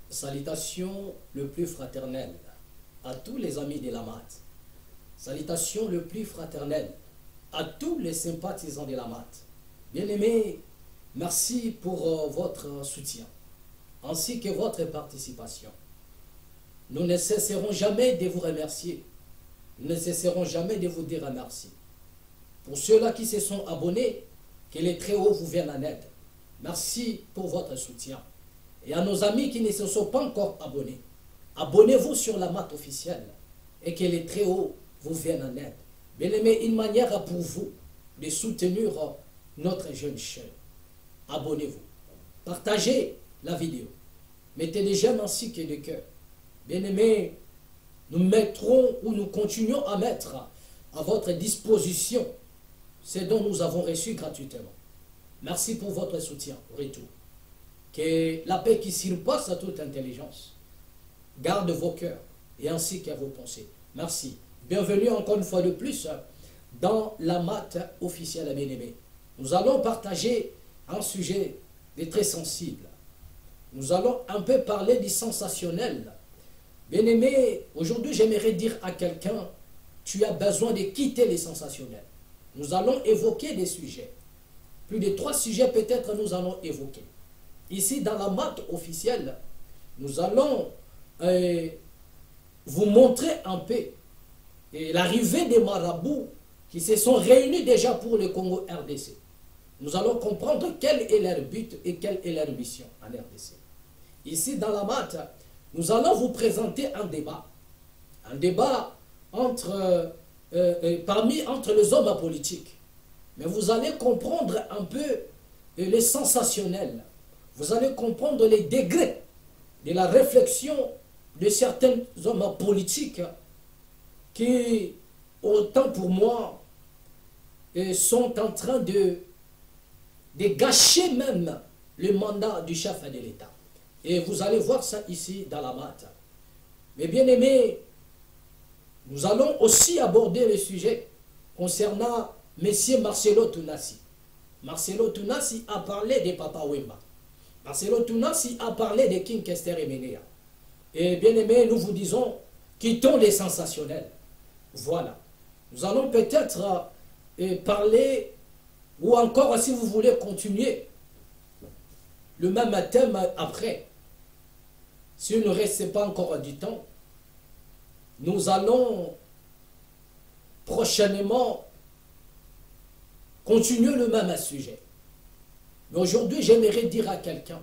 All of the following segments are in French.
Salutations le plus fraternel à tous les amis de la MAT. Salutations le plus fraternel à tous les sympathisants de la MAT. Bien-aimés, merci pour votre soutien, ainsi que votre participation. Nous ne cesserons jamais de vous remercier. Nous ne cesserons jamais de vous dire merci. Pour ceux-là qui se sont abonnés, que les Très-Hauts vous viennent en aide. Merci pour votre soutien. Et à nos amis qui ne se sont pas encore abonnés, abonnez-vous sur la MAT officielle et que les Très-Hauts vous viennent en aide. Bien-aimés, une manière pour vous de soutenir notre jeune chaîne. Abonnez-vous. Partagez la vidéo. Mettez des j'aime ainsi que des cœurs. Bien-aimés, nous mettrons ou nous continuons à mettre à votre disposition ce dont nous avons reçu gratuitement. Merci pour votre soutien au retour. Que la paix qui surpasse à toute intelligence garde vos cœurs et ainsi que vos pensées. Merci. Bienvenue encore une fois de plus dans la MAT officielle, bien-aimés. Nous allons partager un sujet très sensible. Nous allons un peu parler du sensationnel. Bien-aimé, aujourd'hui j'aimerais dire à quelqu'un, tu as besoin de quitter les sensationnels. Nous allons évoquer des sujets. Plus de 3 sujets peut-être nous allons évoquer. Ici dans la MAT officielle, nous allons vous montrer un peu l'arrivée des marabouts qui se sont réunis déjà pour le Congo RDC. Nous allons comprendre quel est leur but et quelle est leur mission en RDC. Ici dans la MAT, nous allons vous présenter un débat. Un débat entre les hommes politiques. Mais vous allez comprendre un peu les sensationnels. Vous allez comprendre les degrés de la réflexion de certains hommes politiques qui, autant pour moi, sont en train de gâcher même le mandat du chef de l'État. Et vous allez voir ça ici dans la MAT. Mais bien aimés, nous allons aussi aborder le sujet concernant M. Marcelo Tounassi. Marcelo Tounassi a parlé de Papa Wemba. Marcelo Tounassi a parlé de King Kester Emenea. Et bien aimés, nous vous disons, quittons les sensationnels. Voilà. Nous allons peut-être parler, ou encore si vous voulez continuer, le même thème après. S'il ne reste pas encore du temps, nous allons prochainement continuer le même sujet. Mais aujourd'hui, j'aimerais dire à quelqu'un,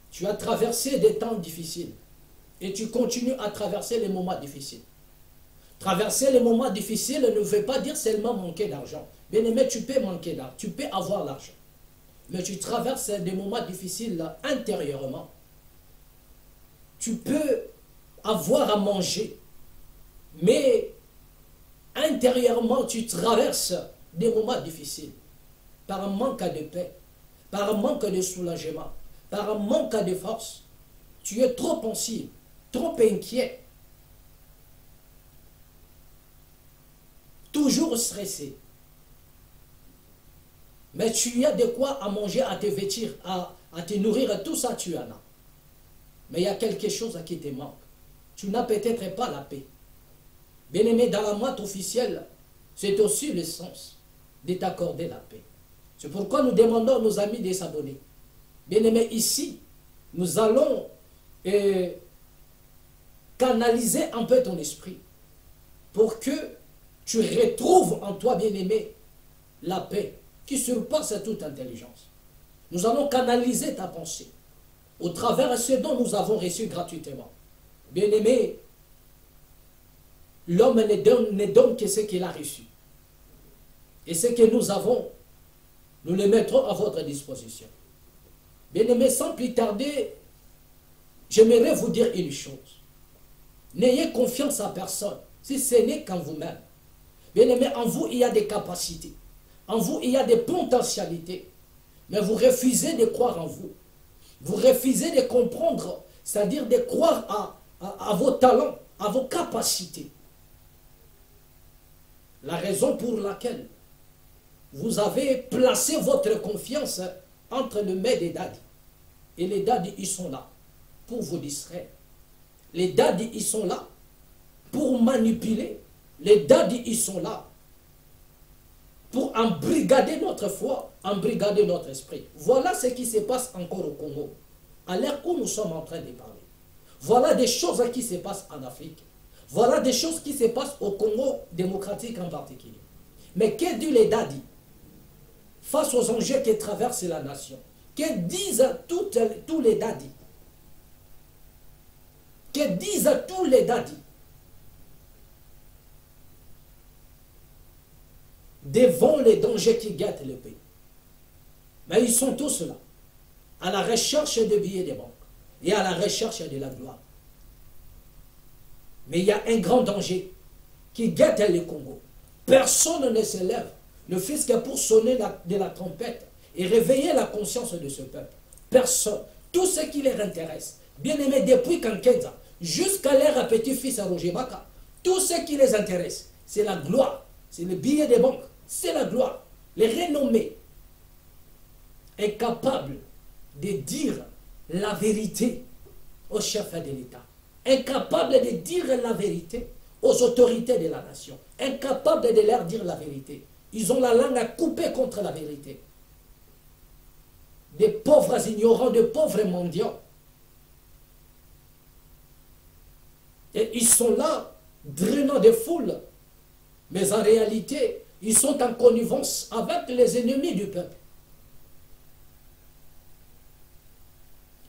tu as traversé des temps difficiles et tu continues à traverser les moments difficiles. Traverser les moments difficiles ne veut pas dire seulement manquer d'argent. Bien aimé, tu peux manquer d'argent, tu peux avoir l'argent. Mais tu traverses des moments difficiles là, intérieurement. Tu peux avoir à manger, mais intérieurement, tu traverses des moments difficiles par un manque de paix, par un manque de soulagement, par un manque de force. Tu es trop pensif, trop inquiet, toujours stressé. Mais tu as de quoi à manger, à te vêtir, à te nourrir, tout ça tu en as. Mais il y a quelque chose qui te manque. Tu n'as peut-être pas la paix. Bien aimé, dans la MAT officielle, c'est aussi le sens de t'accorder la paix. C'est pourquoi nous demandons à nos amis de s'abonner. Bien aimé, ici, nous allons canaliser un peu ton esprit pour que tu retrouves en toi, bien aimé, la paix qui surpasse toute intelligence. Nous allons canaliser ta pensée au travers de ce dont nous avons reçu gratuitement. Bien aimé, l'homme ne donne que ce qu'il a reçu. Et ce que nous avons, nous le mettrons à votre disposition. Bien aimé, sans plus tarder, j'aimerais vous dire une chose. N'ayez confiance en personne, si ce n'est qu'en vous-même. Bien aimé, en vous, il y a des capacités. En vous, il y a des potentialités. Mais vous refusez de croire en vous. Vous refusez de comprendre, c'est-à-dire de croire à vos talents, à vos capacités. La raison pour laquelle vous avez placé votre confiance entre le maître et daddy. Et les daddy, ils sont là pour vous distraire. Les dadis, ils sont là pour manipuler. Les dadis, ils sont là pour embrigader notre foi, embrigader notre esprit. Voilà ce qui se passe encore au Congo, à l'ère où nous sommes en train de parler. Voilà des choses qui se passent en Afrique. Voilà des choses qui se passent au Congo démocratique en particulier. Mais que disent les dadis face aux enjeux qui traversent la nation? Que disent tous les dadis? Que disent tous les dadis devant les dangers qui guettent le pays? Mais ils sont tous là, à la recherche de billets de banque et à la recherche de la gloire. Mais il y a un grand danger qui guette le Congo. Personne ne se lève, ne fût-ce que pour sonner de la trompette et réveiller la conscience de ce peuple. Personne. Tout ce qui leur intéresse, bien aimé depuis Kankenza, jusqu'à leur petit-fils à Roger Baka, tout ce qui les intéresse, c'est la gloire, c'est le billet de banque, c'est la gloire. Les renommés, incapables de dire la vérité au chef de l'État, incapables de dire la vérité aux autorités de la nation, incapables de leur dire la vérité. Ils ont la langue à couper contre la vérité. Des pauvres ignorants, des pauvres mendiants. Et ils sont là, drainant des foules. Mais en réalité, ils sont en connivence avec les ennemis du peuple.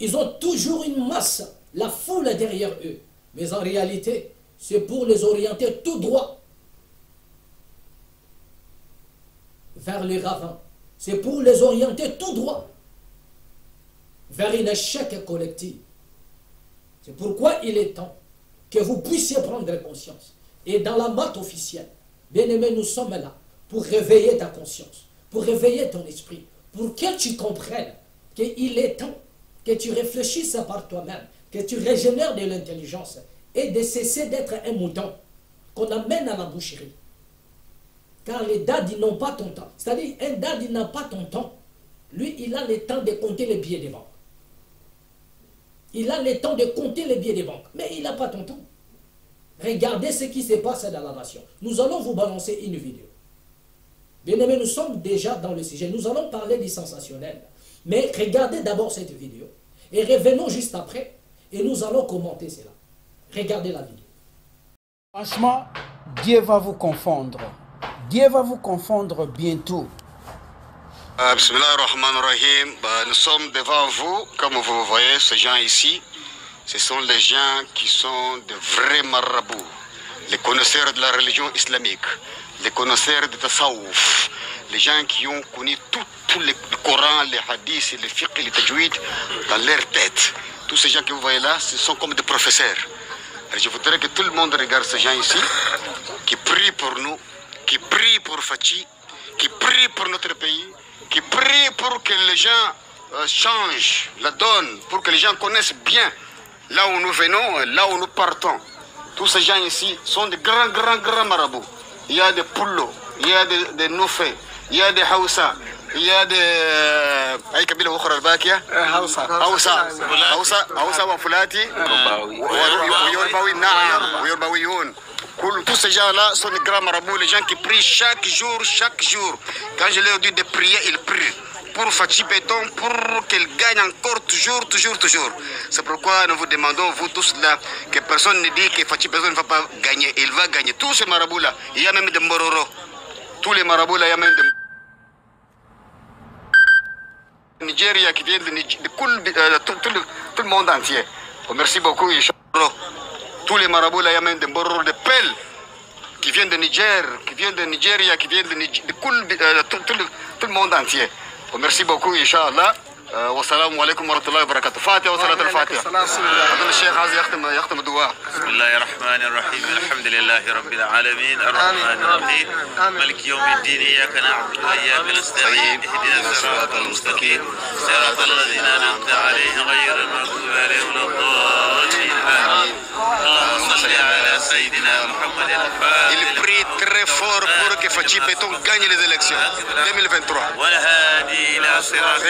Ils ont toujours une masse, la foule derrière eux. Mais en réalité, c'est pour les orienter tout droit vers les ravins. C'est pour les orienter tout droit vers un échec collectif. C'est pourquoi il est temps que vous puissiez prendre conscience. Et dans la maths officielle, bien aimé, nous sommes là pour réveiller ta conscience, pour réveiller ton esprit, pour que tu comprennes qu'il est temps que tu réfléchisses par toi-même, que tu régénères de l'intelligence et de cesser d'être un mouton qu'on amène à la boucherie. Car les dadis n'ont pas ton temps. C'est-à-dire, un daddy n'a pas ton temps. Lui, il a le temps de compter les billets des banques. Il a le temps de compter les billets des banques. Mais il n'a pas ton temps. Regardez ce qui se passe dans la nation. Nous allons vous balancer une vidéo. Bien aimé, nous sommes déjà dans le sujet. Nous allons parler du sensationnel. Mais regardez d'abord cette vidéo. Et revenons juste après. Et nous allons commenter cela. Regardez la vidéo. Franchement, Dieu va vous confondre. Dieu va vous confondre bientôt. Bismillah ar-Rahman ar-Rahim. Nous sommes devant vous, comme vous voyez, ces gens ici, ce sont les gens qui sont de vrais marabouts, les connaisseurs de la religion islamique, les connaisseurs de tasawwuf, les gens qui ont connu tout le Coran, les hadiths, les fiqh, les tajwid dans leur tête. Tous ces gens que vous voyez là, ce sont comme des professeurs. Alors je voudrais que tout le monde regarde ces gens ici, qui prient pour nous, qui prient pour Fachi, qui prient pour notre pays, qui prient pour que les gens changent la donne, pour que les gens connaissent bien là où nous venons, là où nous partons. Tous ces gens ici sont de grands marabouts. Il y a des Pullo, il y a des Noufé, il y a des Hausa, il y a des أي قبيلة أخرى الباقية هوسا وفلاتي ويورباوي نعم ويورباويون. Tous ces gens-là sont des grands marabouts, les gens qui prient chaque jour. Quand je leur dis de prier, ils prient. Pour Fachi Béton, pour qu'il gagne encore toujours. C'est pourquoi nous vous demandons, vous tous là, que personne ne dit que Fachi Béton ne va pas gagner. Il va gagner. Tous ces marabouts-là, il y a même des Mororo. Tous les marabouts là, il y a même des Nigeria qui viennent de tout le monde entier. Merci beaucoup, Inch'Allah. Tous les marabouts là, il y a même des Mororo, des Pelles qui viennent de Niger, qui viennent de Nigeria, qui viennent de tout le monde entier. Merci beaucoup, Inch'Allah. والسلام عليكم ورحمة الله وبركاته. فاتحة وصلاة الفاتحة. هذا الشيخ عايز يختم الدعاء. بسم الله الرحمن الرحيم. الحمد لله رب العالمين الرحمن الرحيم مالك يوم الدين إياك نعبد وإياك نستعين اهدنا الصراط المستقيم صراط الذين أنعمت عليهم غير المغضوب عليهم ولا الضالين آمين. اللهم صل على سيدنا محمد الفاتح. Il prie très fort pour que Fachi Béton gagne les élections 2023. والهادي إلى صراط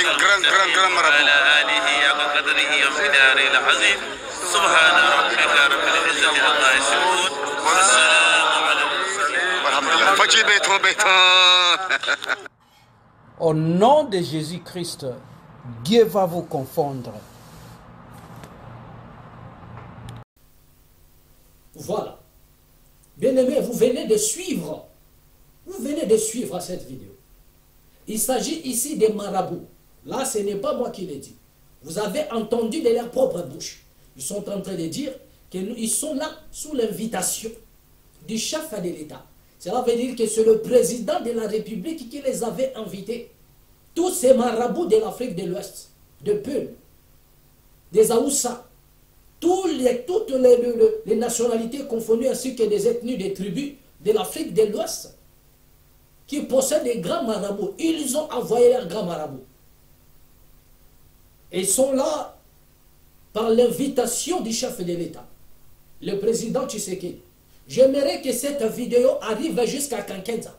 Un grand marabout. وعلى آله حق قدره ومقداره العظيم. المرسلين سبحان ربك رب العزة عما يصفون والسلام على المرسلين والحمد لله. فجي بيتهم بيتهم. Au nom de Jésus-Christ, Dieu va vous confondre. Voilà. Bien-aimés, vous venez de suivre. Vous venez de suivre cette vidéo. Il s'agit ici des marabouts. Là, ce n'est pas moi qui l'ai dit. Vous avez entendu de leur propre bouche. Ils sont en train de dire qu'ils sont là sous l'invitation du chef de l'État. Cela veut dire que c'est le président de la République qui les avait invités. Tous ces marabouts de l'Afrique de l'Ouest, de Peul, des Aoussa, toutes les nationalités confondues ainsi que des ethnies, des tribus de l'Afrique de l'Ouest qui possèdent des grands marabouts. Ils ont envoyé leurs grands marabouts. Et ils sont là par l'invitation du chef de l'État, le président Tshisekedi. J'aimerais que cette vidéo arrive jusqu'à Kankenza.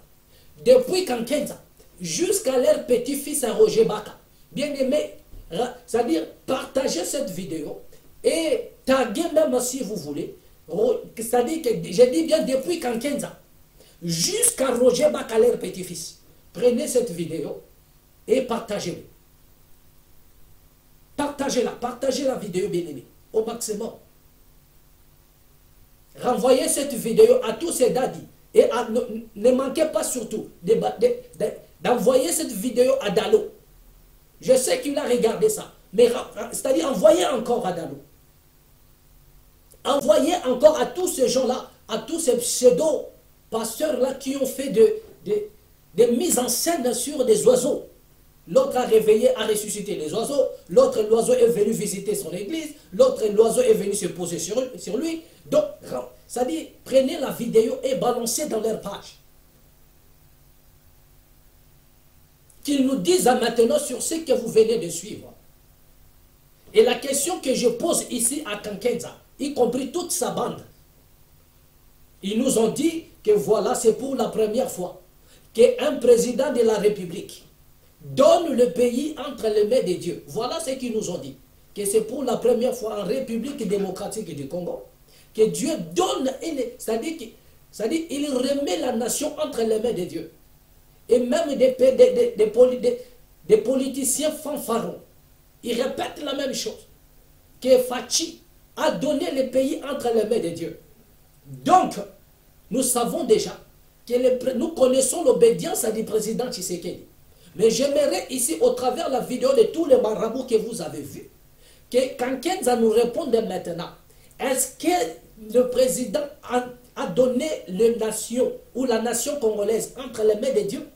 Depuis Kankenza, jusqu'à leur petit-fils Roger Baka. Bien aimé, c'est-à-dire partager cette vidéo et taguer même si vous voulez. C'est-à-dire que, je dis bien depuis Kankenza, jusqu'à Roger Baka, leur petit-fils. Prenez cette vidéo et partagez-la. Partagez-la, partagez la vidéo, bien aimé, au maximum. Renvoyez cette vidéo à tous ces dadis. Et ne manquez pas surtout d'envoyer cette vidéo à Dalo. Je sais qu'il a regardé ça. Mais c'est-à-dire envoyez encore à Dalo. Envoyez encore à tous ces gens-là, à tous ces pseudo-pasteurs-là qui ont fait des mises en scène sur des oiseaux. L'autre a réveillé, a ressuscité les oiseaux. L'autre, l'oiseau est venu visiter son église. L'autre, l'oiseau est venu se poser sur lui. Donc, ça dit, prenez la vidéo et balancez dans leur page. Qu'ils nous disent maintenant sur ce que vous venez de suivre. Et la question que je pose ici à Kankenza, y compris toute sa bande, ils nous ont dit que voilà, c'est pour la première fois qu'un président de la République donne le pays entre les mains de Dieu. Voilà ce qu'ils nous ont dit. Que c'est pour la première fois en République démocratique du Congo que Dieu donne, c'est-à-dire qu'il remet la nation entre les mains de Dieu. Et même des politiciens fanfarons, ils répètent la même chose. Que Fachi a donné le pays entre les mains de Dieu. Donc, nous savons déjà que nous connaissons l'obédience du président Tshisekedi. Mais j'aimerais ici, au travers de la vidéo de tous les marabouts que vous avez vus, que Kankenza nous réponde maintenant. Est-ce que le président a donné la nation ou la nation congolaise entre les mains de Dieu?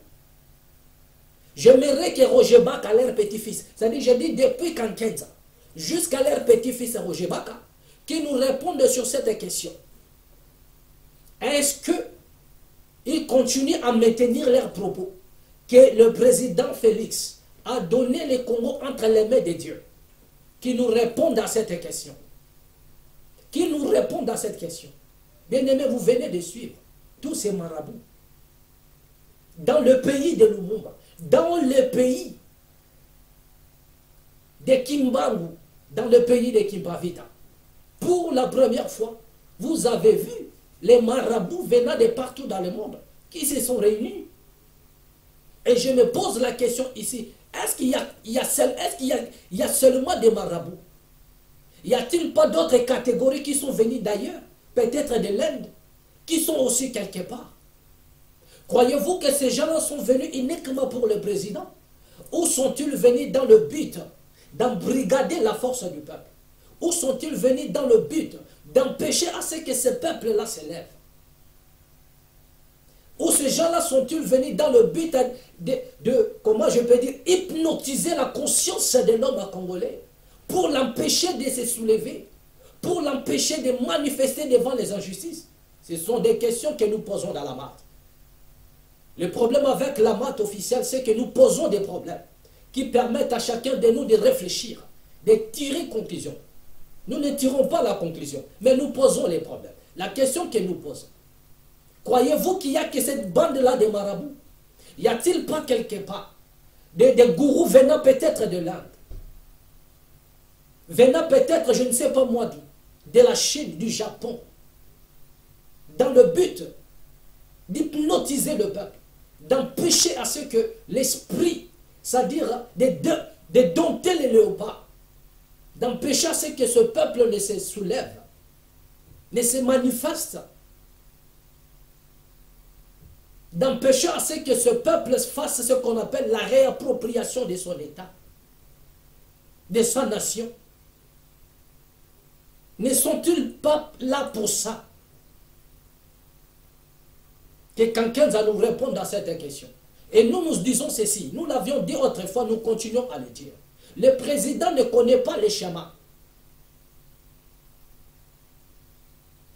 J'aimerais que Roger Baka, leur petit-fils, c'est-à-dire, je dis depuis Kankenza, jusqu'à leur petit-fils Roger Baka, qui nous répondent sur cette question. Est-ce qu'ils continuent à maintenir leurs propos que le président Félix a donné le Congo entre les mains de Dieu? Qui nous répondent à cette question. Qui nous répondent à cette question. Bien-aimés, vous venez de suivre tous ces marabouts. Dans le pays de Lumumba, dans le pays de Kimbangu, dans le pays de Kimbavita, pour la première fois, vous avez vu les marabouts venant de partout dans le monde qui se sont réunis. Et je me pose la question ici, est-ce qu'il y a seulement des marabouts? Y a-t-il pas d'autres catégories qui sont venues d'ailleurs, peut-être de l'Inde, qui sont aussi quelque part? Croyez-vous que ces gens-là sont venus uniquement pour le président? Ou sont-ils venus dans le but d'embrigader la force du peuple? Ou sont-ils venus dans le but d'empêcher à ce que ce peuple-là s'élève? Ou ces gens-là sont-ils venus dans le but comment je peux dire, hypnotiser la conscience de l'homme congolais pour l'empêcher de se soulever, pour l'empêcher de manifester devant les injustices? Ce sont des questions que nous posons dans la maths. Le problème avec la maths officielle, c'est que nous posons des problèmes qui permettent à chacun de nous de réfléchir, de tirer conclusion. Nous ne tirons pas la conclusion, mais nous posons les problèmes. La question que nous posons, croyez-vous qu'il n'y a que cette bande-là de marabouts? Y a-t-il pas quelque part des gourous venant peut-être de l'Inde, venant peut-être, je ne sais pas moi, de la Chine, du Japon, dans le but d'hypnotiser le peuple, d'empêcher à ce que l'esprit, c'est-à-dire de dompter les léopards, d'empêcher à ce que ce peuple ne se soulève, ne se manifeste, d'empêcher à ce que ce peuple fasse ce qu'on appelle la réappropriation de son État, de sa nation. Ne sont-ils pas là pour ça? Que quelqu'un va nous répondre à cette question. Et nous, nous disons ceci. Nous l'avions dit autrefois, nous continuons à le dire. Le président ne connaît pas les schémas.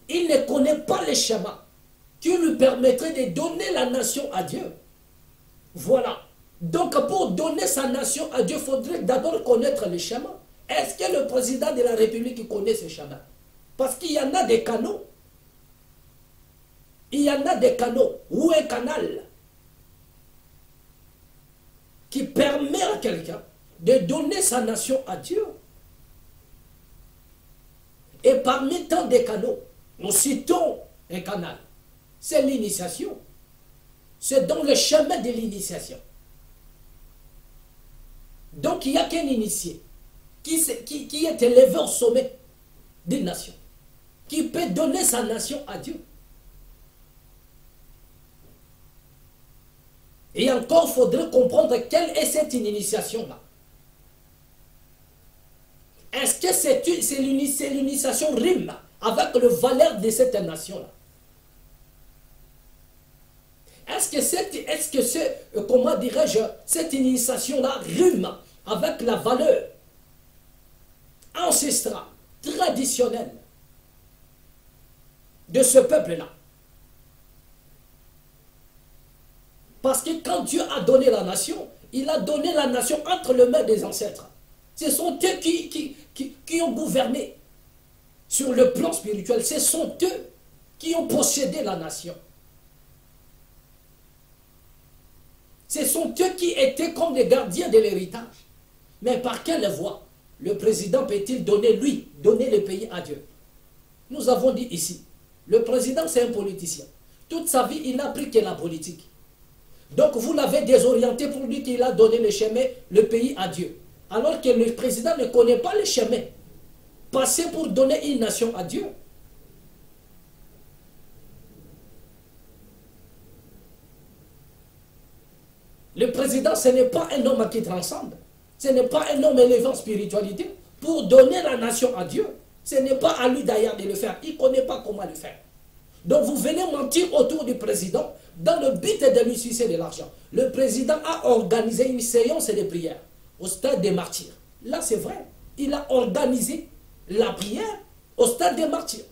Il ne connaît pas les schémas qui lui permettraient de donner la nation à Dieu. Voilà. Donc, pour donner sa nation à Dieu, il faudrait d'abord connaître les schémas. Est-ce que le président de la République connaît ces schémas? Parce qu'il y en a des canaux. Il y en a des canaux ou un canal qui permet à quelqu'un de donner sa nation à Dieu. Et parmi tant de canaux, nous citons un canal. C'est l'initiation. C'est dans le chemin de l'initiation. Donc il n'y a qu'un initié qui est élevé au sommet d'une nation, qui peut donner sa nation à Dieu. Et encore, il faudrait comprendre quelle est cette initiation-là. Est-ce que c'est l'initiation rime avec le valeur de cette nation-là? Est-ce que comment dirais-je, cette initiation-là rime avec la valeur ancestrale, traditionnelle de ce peuple-là? Parce que quand Dieu a donné la nation, il a donné la nation entre les mains des ancêtres. Ce sont eux qui ont gouverné sur le plan spirituel. Ce sont eux qui ont possédé la nation. Ce sont eux qui étaient comme les gardiens de l'héritage. Mais par quelle voie le président peut-il donner le pays à Dieu? Nous avons dit ici, le président c'est un politicien. Toute sa vie, il n'a pris que la politique. Donc vous l'avez désorienté pour lui qu'il a donné le chemin, le pays à Dieu. Alors que le président ne connaît pas le chemin. Passer pour donner une nation à Dieu. Le président, ce n'est pas un homme qui transcende. Ce n'est pas un homme élevant spiritualité pour donner la nation à Dieu. Ce n'est pas à lui d'ailleurs de le faire. Il ne connaît pas comment le faire. Donc vous venez mentir autour du président dans le but de lui sucer de l'argent. Le président a organisé une séance de prière au stade des martyrs. Là c'est vrai. Il a organisé la prière au stade des martyrs.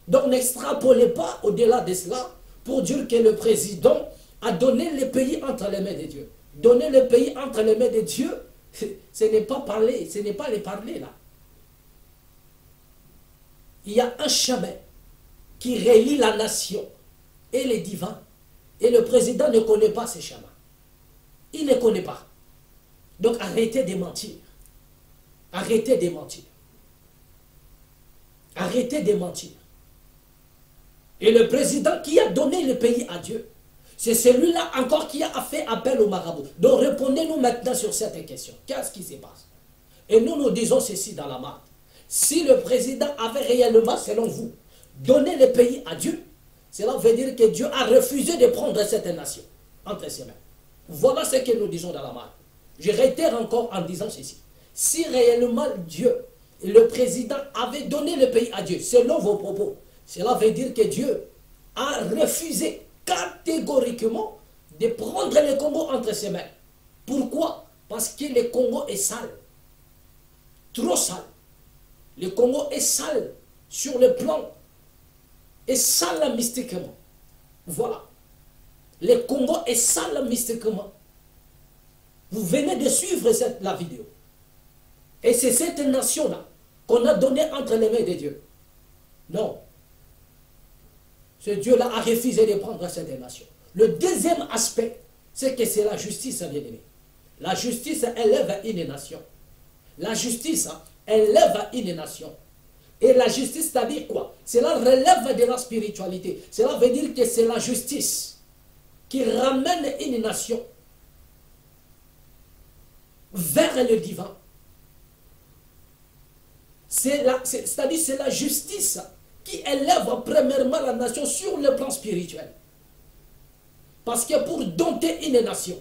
Donc n'extrapolez pas au-delà de cela pour dire que le président a donné le pays entre les mains de Dieu. Donner le pays entre les mains de Dieu, ce n'est pas parler, ce n'est pas les parler là. Il y a un chemin qui relie la nation et les divins. Et le président ne connaît pas ces chemins. Il ne connaît pas. Donc arrêtez de mentir. Arrêtez de mentir. Arrêtez de mentir. Et le président qui a donné le pays à Dieu, c'est celui-là encore qui a fait appel au marabout. Donc répondez-nous maintenant sur cette question. Qu'est-ce qui se passe? Et nous disons ceci dans la marque. Si le président avait réellement, selon vous, donné le pays à Dieu, cela veut dire que Dieu a refusé de prendre cette nation entre ses mains. Voilà ce que nous disons dans la marque. Je réitère encore en disant ceci. Si réellement Dieu, le président, avait donné le pays à Dieu, selon vos propos, cela veut dire que Dieu a refusé catégoriquement de prendre le Congo entre ses mains. Pourquoi? Parce que le Congo est sale. Trop sale. Le Congo est sale sur le plan et sale mystiquement. Voilà. Le Congo est sale mystiquement. Vous venez de suivre la vidéo. Et c'est cette nation-là qu'on a donnée entre les mains de Dieu. Non. Ce Dieu-là a refusé de prendre cette nation. Le deuxième aspect, c'est que c'est la justice, bien aimé. La justice élève une nation. La justice élève une nation. Et la justice, c'est-à-dire quoi? Cela relève de la spiritualité. Cela veut dire que c'est la justice qui ramène une nation vers le divin. C'est-à-dire c'est la justice qui élève premièrement la nation sur le plan spirituel. Parce que pour dompter une nation,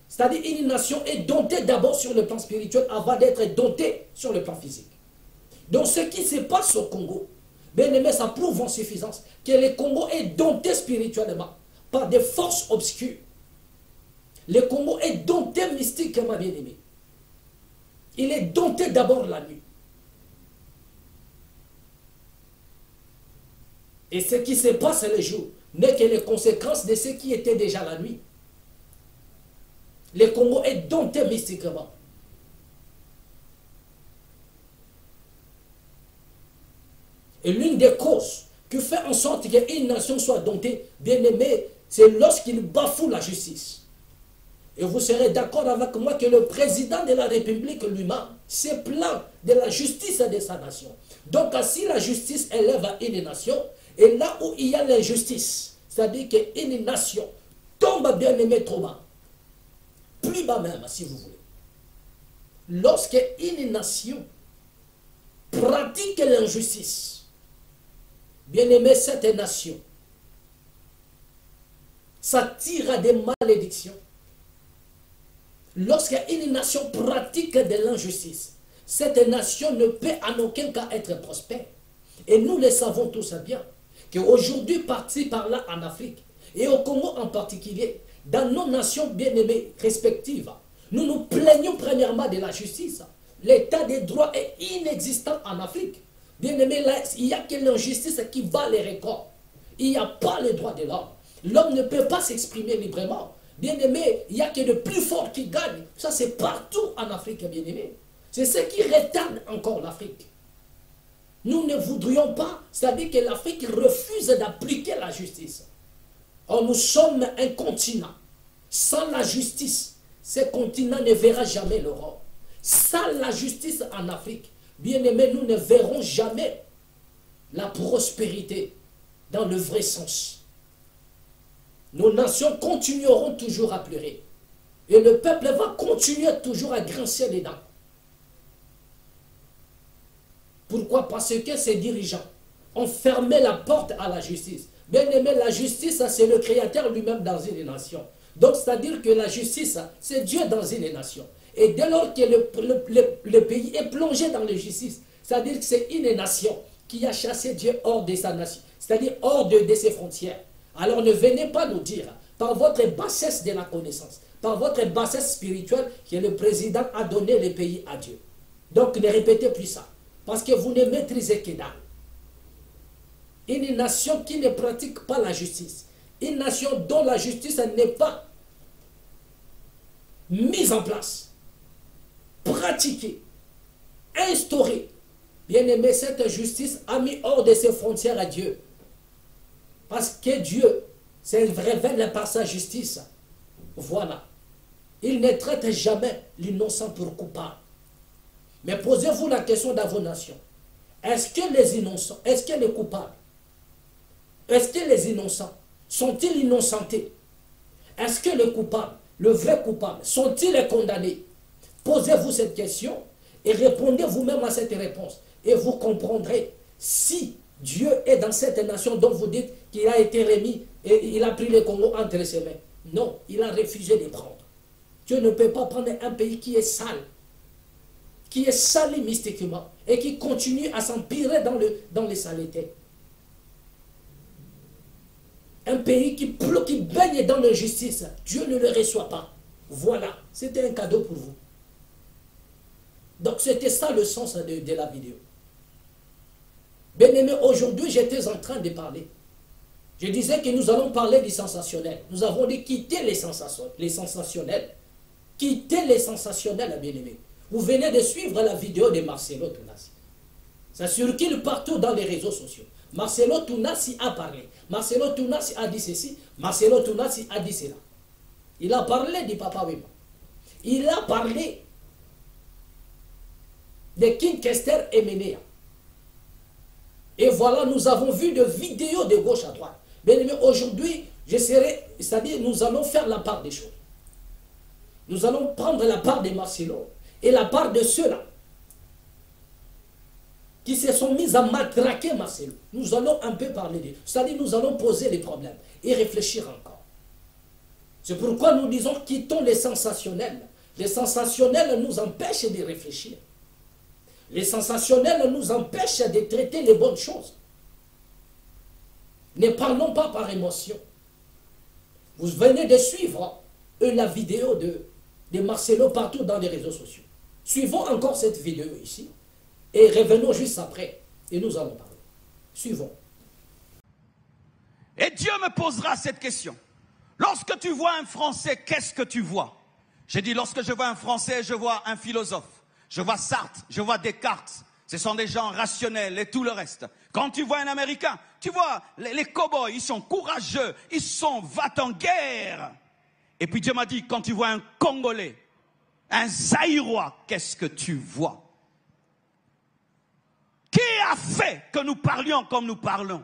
c'est-à-dire une nation est domptée d'abord sur le plan spirituel avant d'être domptée sur le plan physique. Donc ce qui se passe au Congo, bien aimé, ça prouve en suffisance que le Congo est dompté spirituellement par des forces obscures. Le Congo est dompté mystiquement, bien aimé. Il est dompté d'abord la nuit. Et ce qui se passe le jour n'est que les conséquences de ce qui était déjà la nuit. Le Congo est dompté mystiquement. Et l'une des causes qui fait en sorte qu'une nation soit domptée, bien aimée, c'est lorsqu'il bafoue la justice. Et vous serez d'accord avec moi que le président de la République lui-même se plaint de la justice de sa nation. Donc si la justice élève à une nation, et là où il y a l'injustice, c'est-à-dire qu'une nation tombe bien aimé trop bas, plus bas même si vous voulez. Lorsque une nation pratique l'injustice, bien aimé, cette nation s'attire des malédictions. Lorsqu'une nation pratique de l'injustice, cette nation ne peut en aucun cas être prospère. Et nous le savons tous bien, qu'aujourd'hui, parti par là en Afrique, et au Congo en particulier, dans nos nations bien-aimées respectives, nous nous plaignons premièrement de la justice. L'état des droits est inexistant en Afrique. Bien-aimé, il n'y a que l'injustice qui bat les records. Il n'y a pas le droit de l'homme. L'homme ne peut pas s'exprimer librement. Bien-aimé, il n'y a que le plus fort qui gagne. Ça, c'est partout en Afrique, bien-aimé. C'est ce qui retarde encore l'Afrique. Nous ne voudrions pas, c'est-à-dire que l'Afrique refuse d'appliquer la justice. Or, nous sommes un continent. Sans la justice, ce continent ne verra jamais l'aurore. Sans la justice en Afrique, bien-aimé, nous ne verrons jamais la prospérité dans le vrai sens. Nos nations continueront toujours à pleurer. Et le peuple va continuer toujours à grincer les dents. Pourquoi? Parce que ces dirigeants ont fermé la porte à la justice. Bien aimé, la justice, c'est le Créateur lui-même dans une nation. Donc, c'est-à-dire que la justice, c'est Dieu dans une nation. Et dès lors que le pays est plongé dans l'injustice, c'est-à-dire que c'est une nation qui a chassé Dieu hors de sa nation, c'est-à-dire hors de ses frontières. Alors ne venez pas nous dire, par votre bassesse de la connaissance, par votre bassesse spirituelle, que le président a donné le pays à Dieu. Donc ne répétez plus ça, parce que vous ne maîtrisez que dalle. Une nation qui ne pratique pas la justice, une nation dont la justice n'est pas mise en place, pratiquée, instaurée, bien aimé, cette justice a mis hors de ses frontières à Dieu. Parce que Dieu se révèle par sa justice. Voilà. Il ne traite jamais l'innocent pour coupable. Mais posez-vous la question dans vos nations. Est-ce que les innocents, est-ce que les coupables, est-ce que les innocents sont-ils innocentés? Est-ce que les coupables, le vrai coupable, sont-ils condamnés? Posez-vous cette question et répondez vous-même à cette réponse. Et vous comprendrez si Dieu est dans cette nation dont vous dites qu'il a été remis et il a pris le Congo entre ses mains. Non, il a refusé de prendre. Dieu ne peut pas prendre un pays qui est sale, qui est salé mystiquement et qui continue à s'empirer dans les saletés. Un pays qui baigne dans l'injustice, Dieu ne le reçoit pas. Voilà, c'était un cadeau pour vous. Donc c'était ça le sens de la vidéo. Bien-aimé, aujourd'hui j'étais en train de parler. Je disais que nous allons parler du sensationnel. Nous avons dit quitter les sensationnels. Quitter les sensationnels, bien-aimé. Vous venez de suivre la vidéo de Marcelo Tounassi. Ça circule partout dans les réseaux sociaux. Marcelo Tounassi a parlé. Marcelo Tounassi a dit ceci. Marcelo Tounassi a dit cela. Il a parlé du Papa Wemba. Il a parlé de King Kester et Ménéa. Et voilà, nous avons vu de vidéos de gauche à droite. Bien aimé, aujourd'hui, c'est-à-dire nous allons faire la part des choses. Nous allons prendre la part des Marcelo et la part de ceux-là qui se sont mis à matraquer Marcelo. Nous allons un peu parler d'eux. C'est-à-dire nous allons poser les problèmes et réfléchir encore. C'est pourquoi nous disons quittons les sensationnels. Les sensationnels nous empêchent de réfléchir. Les sensationnels nous empêchent de traiter les bonnes choses. Ne parlons pas par émotion. Vous venez de suivre la vidéo de Marcelo partout dans les réseaux sociaux. Suivons encore cette vidéo ici et revenons juste après et nous allons parler. Suivons. Et Dieu me posera cette question. Lorsque tu vois un Français, qu'est-ce que tu vois? J'ai dit, lorsque je vois un Français, je vois un philosophe. Je vois Sartre, je vois Descartes. Ce sont des gens rationnels et tout le reste. Quand tu vois un Américain, tu vois les cow-boys, ils sont courageux, ils sont va-t-en-guerre. Et puis Dieu m'a dit, quand tu vois un Congolais, un Zaïrois, qu'est-ce que tu vois? Qui a fait que nous parlions comme nous parlons?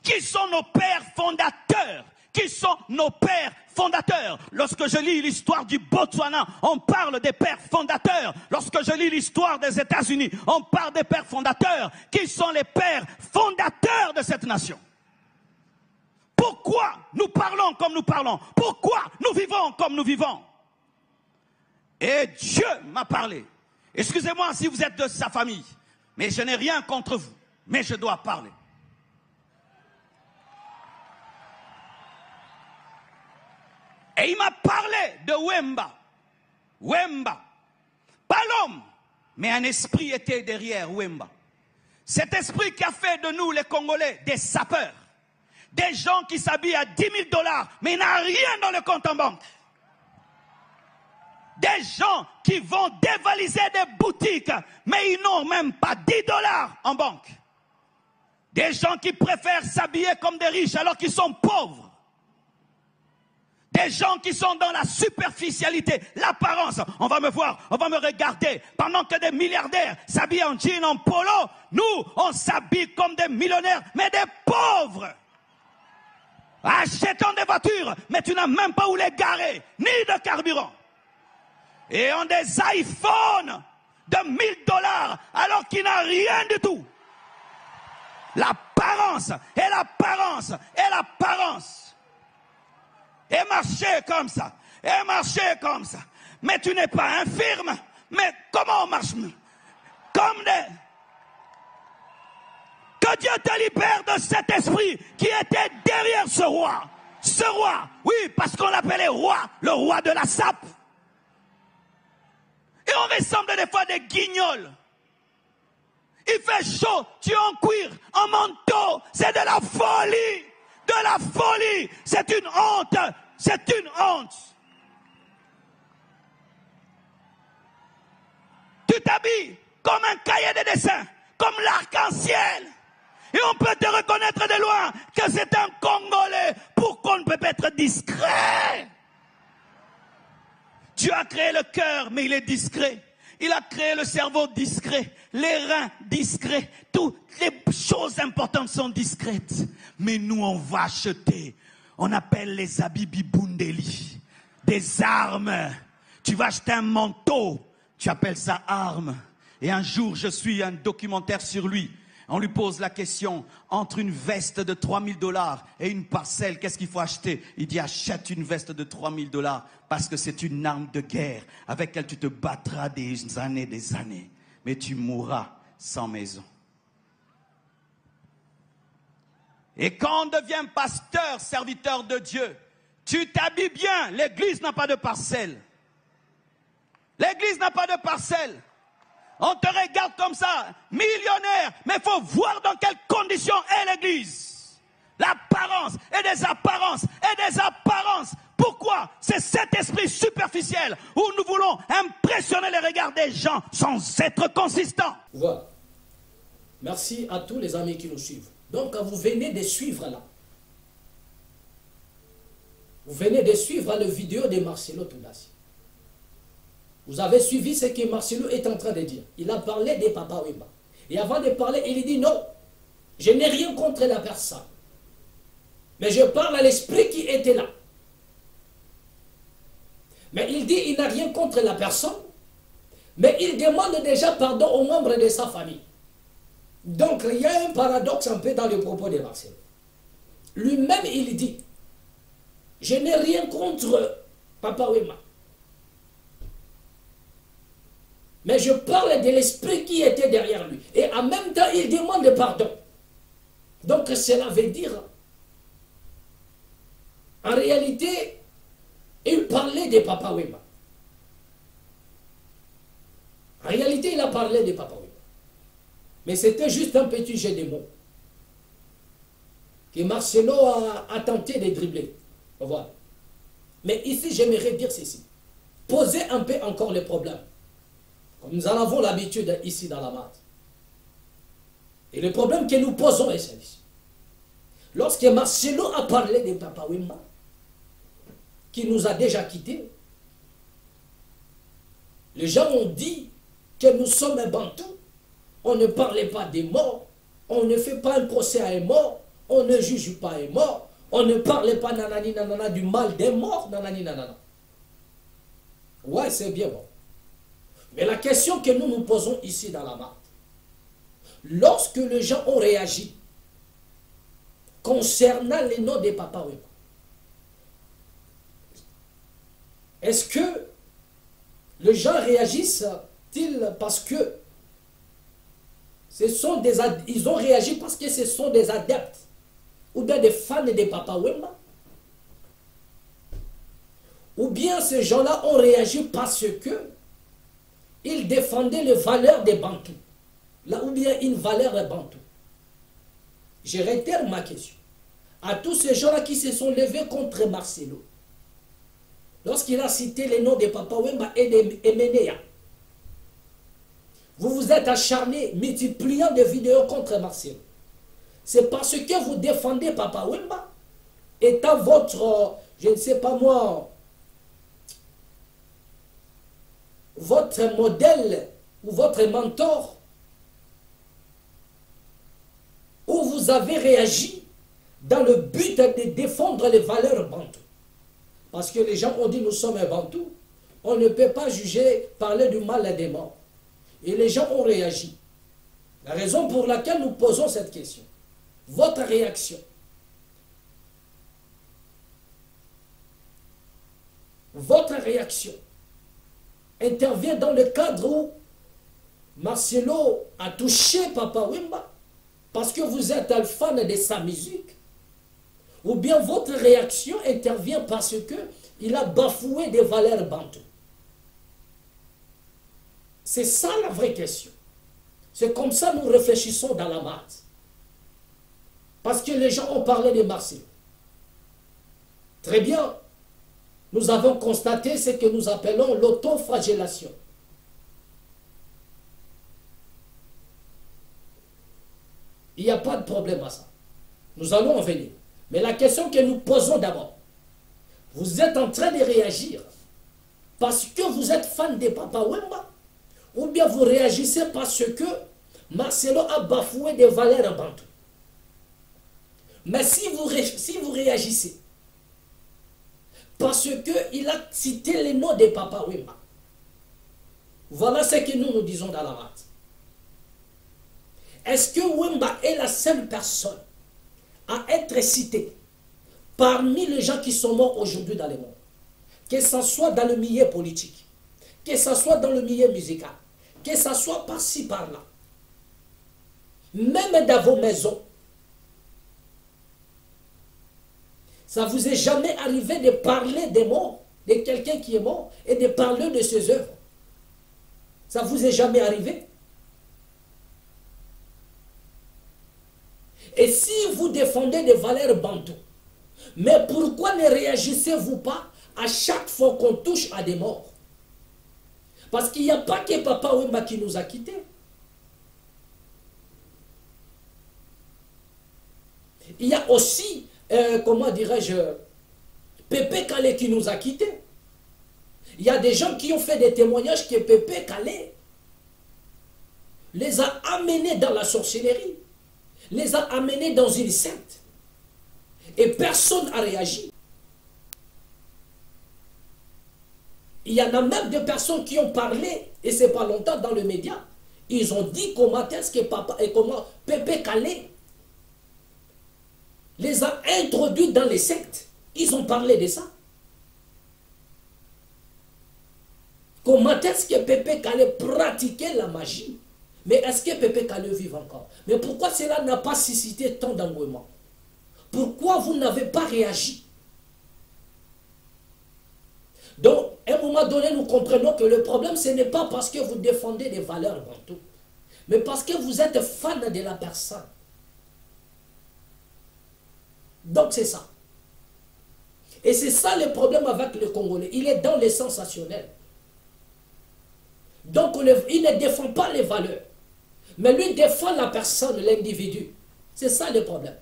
Qui sont nos pères fondateurs? Qui sont nos pères fondateurs? Lorsque je lis l'histoire du Botswana, on parle des pères fondateurs. Lorsque je lis l'histoire des États-Unis, on parle des pères fondateurs. Qui sont les pères fondateurs de cette nation? Pourquoi nous parlons comme nous parlons? Pourquoi nous vivons comme nous vivons? Et Dieu m'a parlé. Excusez-moi si vous êtes de sa famille, mais je n'ai rien contre vous, mais je dois parler. Et il m'a parlé de Wemba. Wemba. Pas l'homme, mais un esprit était derrière Wemba. Cet esprit qui a fait de nous, les Congolais, des sapeurs. Des gens qui s'habillent à 10 000 $, mais il n'a rien dans le compte en banque. Des gens qui vont dévaliser des boutiques, mais ils n'ont même pas 10 $ en banque. Des gens qui préfèrent s'habiller comme des riches alors qu'ils sont pauvres. Des gens qui sont dans la superficialité, l'apparence. On va me voir, on va me regarder. Pendant que des milliardaires s'habillent en jean, en polo, nous, on s'habille comme des millionnaires, mais des pauvres. Achetant des voitures, mais tu n'as même pas où les garer, ni de carburant. Et ont des iPhones de 1 000 $, alors qu'il n'a rien du tout. L'apparence, et l'apparence, et l'apparence. Et marcher comme ça, et marcher comme ça. Mais tu n'es pas infirme. Mais comment on marche? Comme des... Que Dieu te libère de cet esprit qui était derrière ce roi. Ce roi, oui, parce qu'on l'appelait roi, le roi de la sape. Et on ressemble des fois des guignols. Il fait chaud, tu es en cuir, en manteau, c'est de la folie. De la folie, c'est une honte, c'est une honte. Tu t'habilles comme un cahier de dessin, comme l'arc-en-ciel. Et on peut te reconnaître de loin que c'est un Congolais. Pourquoi on ne peut pas être discret? Dieu a créé le cœur, mais il est discret. Il a créé le cerveau discret, les reins discrets, toutes les choses importantes sont discrètes. Mais nous, on va acheter, on appelle les habits bibundeli, des armes. Tu vas acheter un manteau, tu appelles ça arme. Et un jour, je suis un documentaire sur lui. On lui pose la question, entre une veste de 3 000 $ et une parcelle, qu'est-ce qu'il faut acheter? Il dit, achète une veste de 3 000 $ parce que c'est une arme de guerre avec laquelle tu te battras des années. Mais tu mourras sans maison. Et quand on devient pasteur, serviteur de Dieu, tu t'habilles bien. L'église n'a pas de parcelle. L'église n'a pas de parcelle. On te regarde comme ça, millionnaire, mais il faut voir dans quelles conditions est l'église. L'apparence et des apparences et des apparences. Pourquoi? C'est cet esprit superficiel où nous voulons impressionner les regards des gens sans être consistants. Voilà. Merci à tous les amis qui nous suivent. Donc, vous venez de suivre là. Vous venez de suivre la vidéo de Marcelo Toudassi. Vous avez suivi ce que Marcelo est en train de dire. Il a parlé des Papa Wemba. Et avant de parler, il dit non, je n'ai rien contre la personne. Mais je parle à l'esprit qui était là. Mais il dit il n'a rien contre la personne. Mais il demande déjà pardon aux membres de sa famille. Donc il y a un paradoxe un peu dans le propos de Marcelo. Lui-même il dit, je n'ai rien contre Papa Wemba. Mais je parle de l'esprit qui était derrière lui. Et en même temps, il demande pardon. Donc cela veut dire, en réalité, il parlait de Papa Wemba. En réalité, il a parlé de Papa Wemba. Mais c'était juste un petit jeu de mots que Marcelo a tenté de dribbler. Voilà. Mais ici, j'aimerais dire ceci. Posez un peu encore le problème. Comme nous en avons l'habitude ici dans la MAD. Et le problème que nous posons est celui-ci. Lorsque Marcelo a parlé de Papa Wemba, qui nous a déjà quittés, les gens ont dit que nous sommes un bantou, on ne parlait pas des morts, on ne fait pas un procès à un mort, on ne juge pas un mort, on ne parlait pas nanani nanana du mal des morts, nanani nanana. Ouais, c'est bien bon. Mais la question que nous nous posons ici dans la MAD, lorsque les gens ont réagi concernant les noms des Papa Wemba, est-ce que les gens réagissent-ils parce que ils ont réagi parce que ce sont des adeptes ou bien des fans des Papa Wemba? Ou bien ces gens-là ont réagi parce que ils défendaient les valeurs des Bantous, là ou bien une valeur des Bantous? Je réitère ma question. À tous ces gens-là qui se sont levés contre Marcelo, lorsqu'il a cité les noms de Papa Wemba et de Menea, vous vous êtes acharnés, multipliant des vidéos contre Marcelo. C'est parce que vous défendez Papa Wemba, étant votre, je ne sais pas moi, votre modèle ou votre mentor, où vous avez réagi dans le but de défendre les valeurs bantoues. Parce que les gens ont dit nous sommes un bantou, on ne peut pas juger, parler du mal des morts. Et les gens ont réagi. La raison pour laquelle nous posons cette question, votre réaction, intervient dans le cadre où Marcelo a touché Papa Wemba parce que vous êtes un fan de sa musique, ou bien votre réaction intervient parce que il a bafoué des valeurs bantoues. C'est ça la vraie question. C'est comme ça que nous réfléchissons dans la MAD. Parce que les gens ont parlé de Marcelo. Très bien. Nous avons constaté ce que nous appelons l'autoflagellation. Il n'y a pas de problème à ça. Nous allons en venir. Mais la question que nous posons d'abord, vous êtes en train de réagir parce que vous êtes fan de Papa Wemba, ou bien vous réagissez parce que Marcelo a bafoué des valeurs bantoues. Mais si vous réagissez parce qu'il a cité les noms de Papa Wemba, voilà ce que nous disons dans la MAD. Est-ce que Wemba est la seule personne à être citée parmi les gens qui sont morts aujourd'hui dans le monde? Que ce soit dans le milieu politique, que ce soit dans le milieu musical, que ce soit par-ci, par-là, même dans vos maisons. Ça vous est jamais arrivé de parler des morts, de quelqu'un qui est mort, et de parler de ses œuvres? Ça vous est jamais arrivé? Et si vous défendez des valeurs bantoues, mais pourquoi ne réagissez-vous pas à chaque fois qu'on touche à des morts? Parce qu'il n'y a pas que Papa Wemba qui nous a quittés. Il y a aussi, comment dirais-je, Pépé Kalé qui nous a quittés. Il y a des gens qui ont fait des témoignages que Pépé Calais les a amenés dans la sorcellerie, les a amenés dans une secte. Et personne n'a réagi. Il y en a même des personnes qui ont parlé, et c'est pas longtemps dans le média, ils ont dit comment est-ce que papa et comment Pépé Calais les a introduits dans les sectes. Ils ont parlé de ça. Comment est-ce que Pépé Calais pratiquait la magie? Mais est-ce que Pépé Calais vit encore? Mais pourquoi cela n'a pas suscité tant d'engouement? Pourquoi vous n'avez pas réagi? Donc, à un moment donné, nous comprenons que le problème, ce n'est pas parce que vous défendez des valeurs bantoues, mais parce que vous êtes fan de la personne. Donc, c'est ça. Et c'est ça le problème avec le Congolais. Il est dans les sensationnels. Donc, il ne défend pas les valeurs. Mais lui défend la personne, l'individu. C'est ça le problème.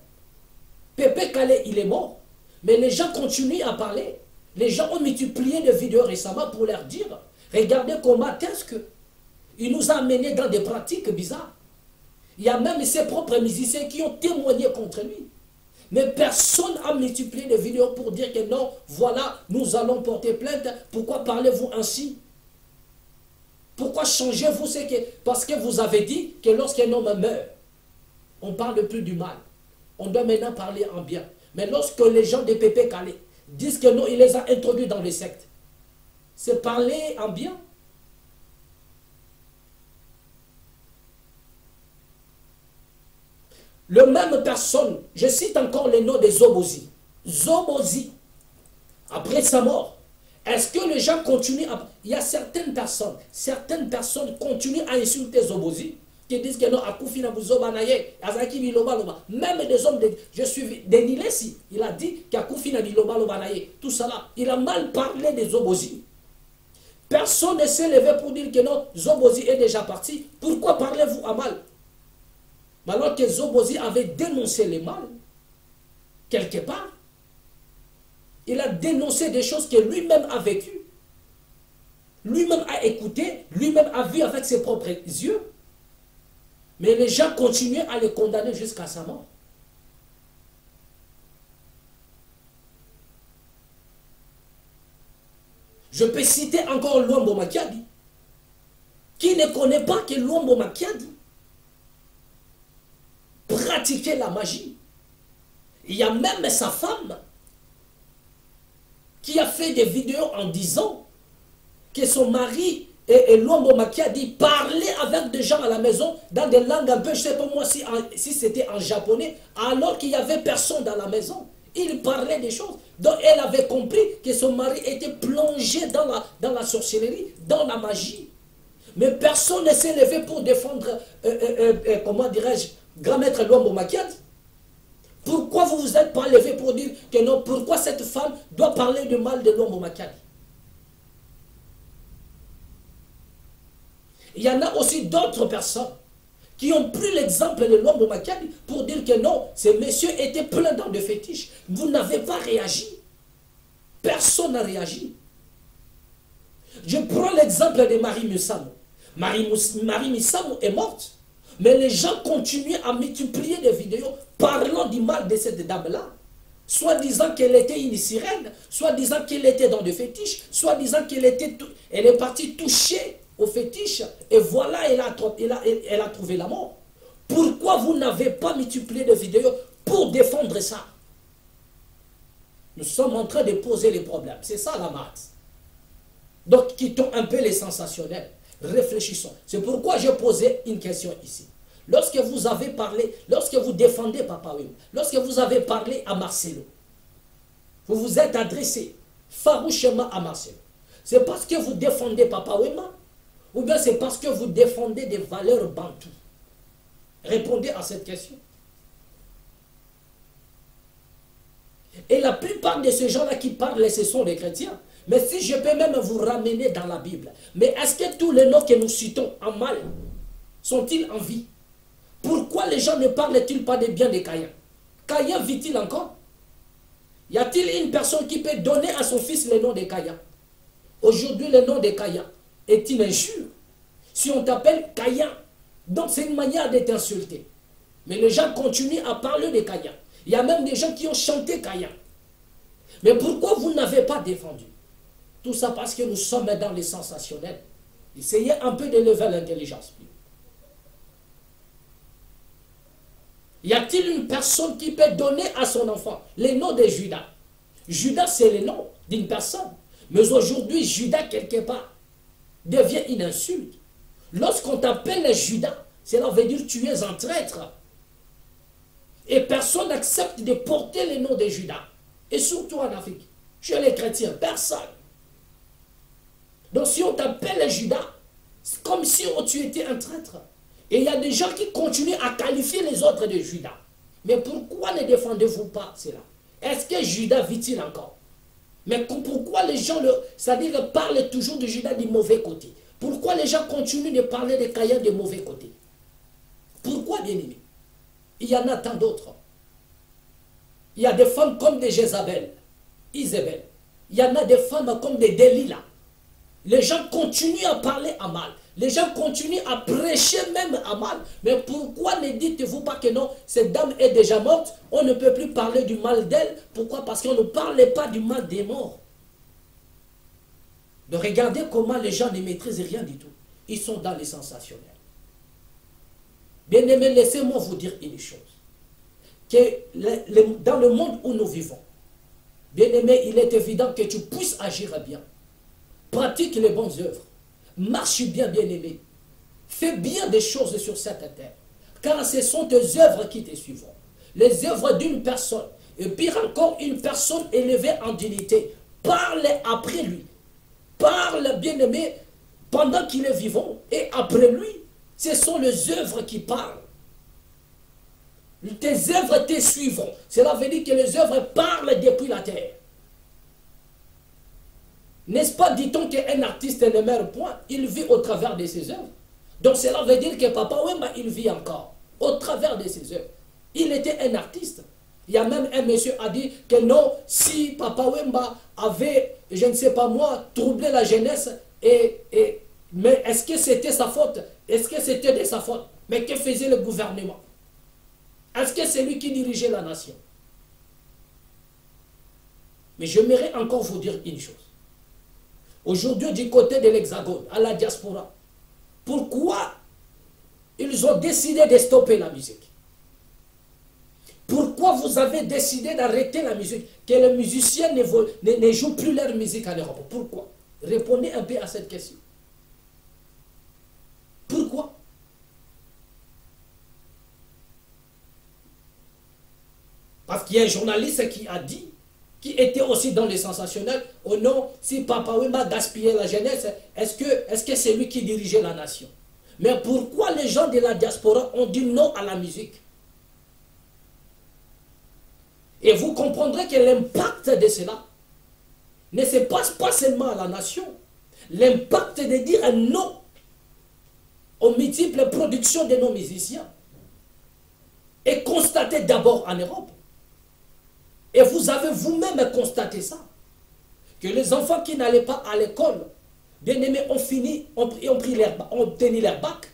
Pépé Calais, il est mort. Mais les gens continuent à parler. Les gens ont multiplié des vidéos récemment pour leur dire, regardez comment est-ce qu'il nous a amenés dans des pratiques bizarres. Il y a même ses propres musiciens qui ont témoigné contre lui. Mais personne n'a multiplié des vidéos pour dire que non, voilà, nous allons porter plainte. Pourquoi parlez-vous ainsi? Pourquoi changez-vous ce que... Parce que vous avez dit que lorsqu'un homme meurt, on ne parle plus du mal. On doit maintenant parler en bien. Mais lorsque les gens de Pépé Calais disent que non, il les a introduits dans les sectes, c'est parler en bien. Le même personne, je cite encore le nom de Zobozi. Zobozi, après sa mort, est-ce que les gens continuent à... Il y a certaines personnes continuent à insulter Zobozi, qui disent que non, Akoufina Bouzobanaye, Azaki Biloba Loba. Même des hommes, je suis Denilesi, il a dit qu'Akoufina Biloba Lobanaye, tout ça là, il a mal parlé des Zobozi. Personne ne s'est levé pour dire que non, Zobozi est déjà parti. Pourquoi parlez-vous à mal? Alors que Zobozi avait dénoncé le mal, quelque part, il a dénoncé des choses que lui-même a vécues, lui-même a écouté, lui-même a vu avec ses propres yeux. Mais les gens continuaient à le condamner jusqu'à sa mort. Je peux citer encore Luambo Makiadi. Qui ne connaît pas que Luambo Makiadi pratiquait la magie? Il y a même sa femme qui a fait des vidéos en disant que son mari et Luambo Makiadi parlaient avec des gens à la maison dans des langues un peu, je ne sais pas moi si c'était en japonais, alors qu'il n'y avait personne dans la maison. Il parlait des choses. Donc elle avait compris que son mari était plongé dans la sorcellerie, dans la magie. Mais personne ne s'est levé pour défendre, comment dirais-je, grand maître Luambo Makiadi. Pourquoi vous vous êtes pas levé pour dire que non, pourquoi cette femme doit parler du mal de Luambo Makiadi? Il y en a aussi d'autres personnes qui ont pris l'exemple de Luambo Makiadi pour dire que non, ce monsieur était plein dans de fétiches. Vous n'avez pas réagi. Personne n'a réagi. Je prends l'exemple de Marie Musamou. Marie Musamou est morte. Mais les gens continuent à multiplier des vidéos parlant du mal de cette dame-là. Soit disant qu'elle était une sirène, soit disant qu'elle était dans des fétiches, soit disant qu'elle est partie toucher aux fétiches. Et voilà, elle a trouvé la mort. Pourquoi vous n'avez pas multiplié de vidéos pour défendre ça? Nous sommes en train de poser les problèmes. C'est ça la maths. Donc, quittons un peu les sensationnels. Réfléchissons. C'est pourquoi j'ai posé une question ici. Lorsque vous avez parlé, lorsque vous défendez Papa Wemba, lorsque vous avez parlé à Marcelo, vous vous êtes adressé farouchement à Marcelo. C'est parce que vous défendez Papa Wemba ou bien c'est parce que vous défendez des valeurs bantoues? Répondez à cette question. Et la plupart de ces gens-là qui parlent, ce sont les chrétiens. Mais si je peux même vous ramener dans la Bible, mais est-ce que tous les noms que nous citons en mal sont-ils en vie? Pourquoi les gens ne parlent-ils pas de bien de Caïn? Caïn vit-il encore? Y a-t-il une personne qui peut donner à son fils le nom de Caïn? Aujourd'hui, le nom de Caïn est une injure. Si on t'appelle Caïn, donc c'est une manière de t'insulter. Mais les gens continuent à parler de Caïn. Il y a même des gens qui ont chanté Caïn. Mais pourquoi vous n'avez pas défendu? Tout ça parce que nous sommes dans les sensationnels. Essayez un peu de lever l'intelligence. Y a-t-il une personne qui peut donner à son enfant le nom de Judas? Judas, c'est le nom d'une personne. Mais aujourd'hui, Judas, quelque part, devient une insulte. Lorsqu'on t'appelle Judas, cela veut dire que tu es un traître. Et personne n'accepte de porter le nom de Judas. Et surtout en Afrique. Chez les chrétiens, personne. Donc si on t'appelle Judas, c'est comme si tu étais un traître. Et il y a des gens qui continuent à qualifier les autres de Judas. Mais pourquoi ne défendez-vous pas cela? Est-ce que Judas vit-il encore? Mais pourquoi les gens, c'est-à-dire parlent toujours de Judas du mauvais côté? Pourquoi les gens continuent de parler de Caïn du mauvais côté? Pourquoi, bien aimé? Il y en a tant d'autres. Il y a des femmes comme des Jézabel, Isabelle. Il y en a des femmes comme des Delilah. Les gens continuent à parler à mal. Les gens continuent à prêcher même à mal. Mais pourquoi ne dites-vous pas que non, cette dame est déjà morte, on ne peut plus parler du mal d'elle? Pourquoi? Parce qu'on ne parlait pas du mal des morts. De regarder comment les gens ne maîtrisent rien du tout. Ils sont dans les sensationnels. Bien-aimés, laissez-moi vous dire une chose. Que dans le monde où nous vivons, bien-aimé, il est évident que tu puisses agir bien. Pratique les bonnes œuvres. Marche bien, bien-aimé. Fais bien des choses sur cette terre. Car ce sont tes œuvres qui te suivront. Les œuvres d'une personne. Et pire encore, une personne élevée en dignité. Parle après lui. Parle, bien-aimé, pendant qu'il est vivant. Et après lui, ce sont les œuvres qui parlent. Tes œuvres te suivront. Cela veut dire que les œuvres parlent depuis la terre. N'est-ce pas, dit-on qu'un artiste ne meurt point, il vit au travers de ses œuvres. Donc cela veut dire que Papa Wemba, il vit encore, au travers de ses œuvres. Il était un artiste. Il y a même un monsieur qui a dit que non, si Papa Wemba avait, je ne sais pas moi, troublé la jeunesse, mais est-ce que c'était sa faute? Est-ce que c'était de sa faute? Mais que faisait le gouvernement? Est-ce que c'est lui qui dirigeait la nation? Mais j'aimerais encore vous dire une chose. Aujourd'hui, du côté de l'Hexagone, à la diaspora, pourquoi ils ont décidé de stopper la musique? Pourquoi vous avez décidé d'arrêter la musique? Que les musiciens ne jouent plus leur musique en Europe? Pourquoi? Répondez un peu à cette question. Pourquoi? Parce qu'il y a un journaliste qui a dit, qui était aussi dans les sensationnels, oh non, si Papa Wemba gaspillait la jeunesse, est-ce que c'est lui qui dirigeait la nation? Mais pourquoi les gens de la diaspora ont dit non à la musique? Et vous comprendrez que l'impact de cela ne se passe pas seulement à la nation. L'impact de dire non aux multiples productions de nos musiciens est constaté d'abord en Europe. Et vous avez vous-même constaté ça. Que les enfants qui n'allaient pas à l'école, bien aimés, ont obtenu leur bac.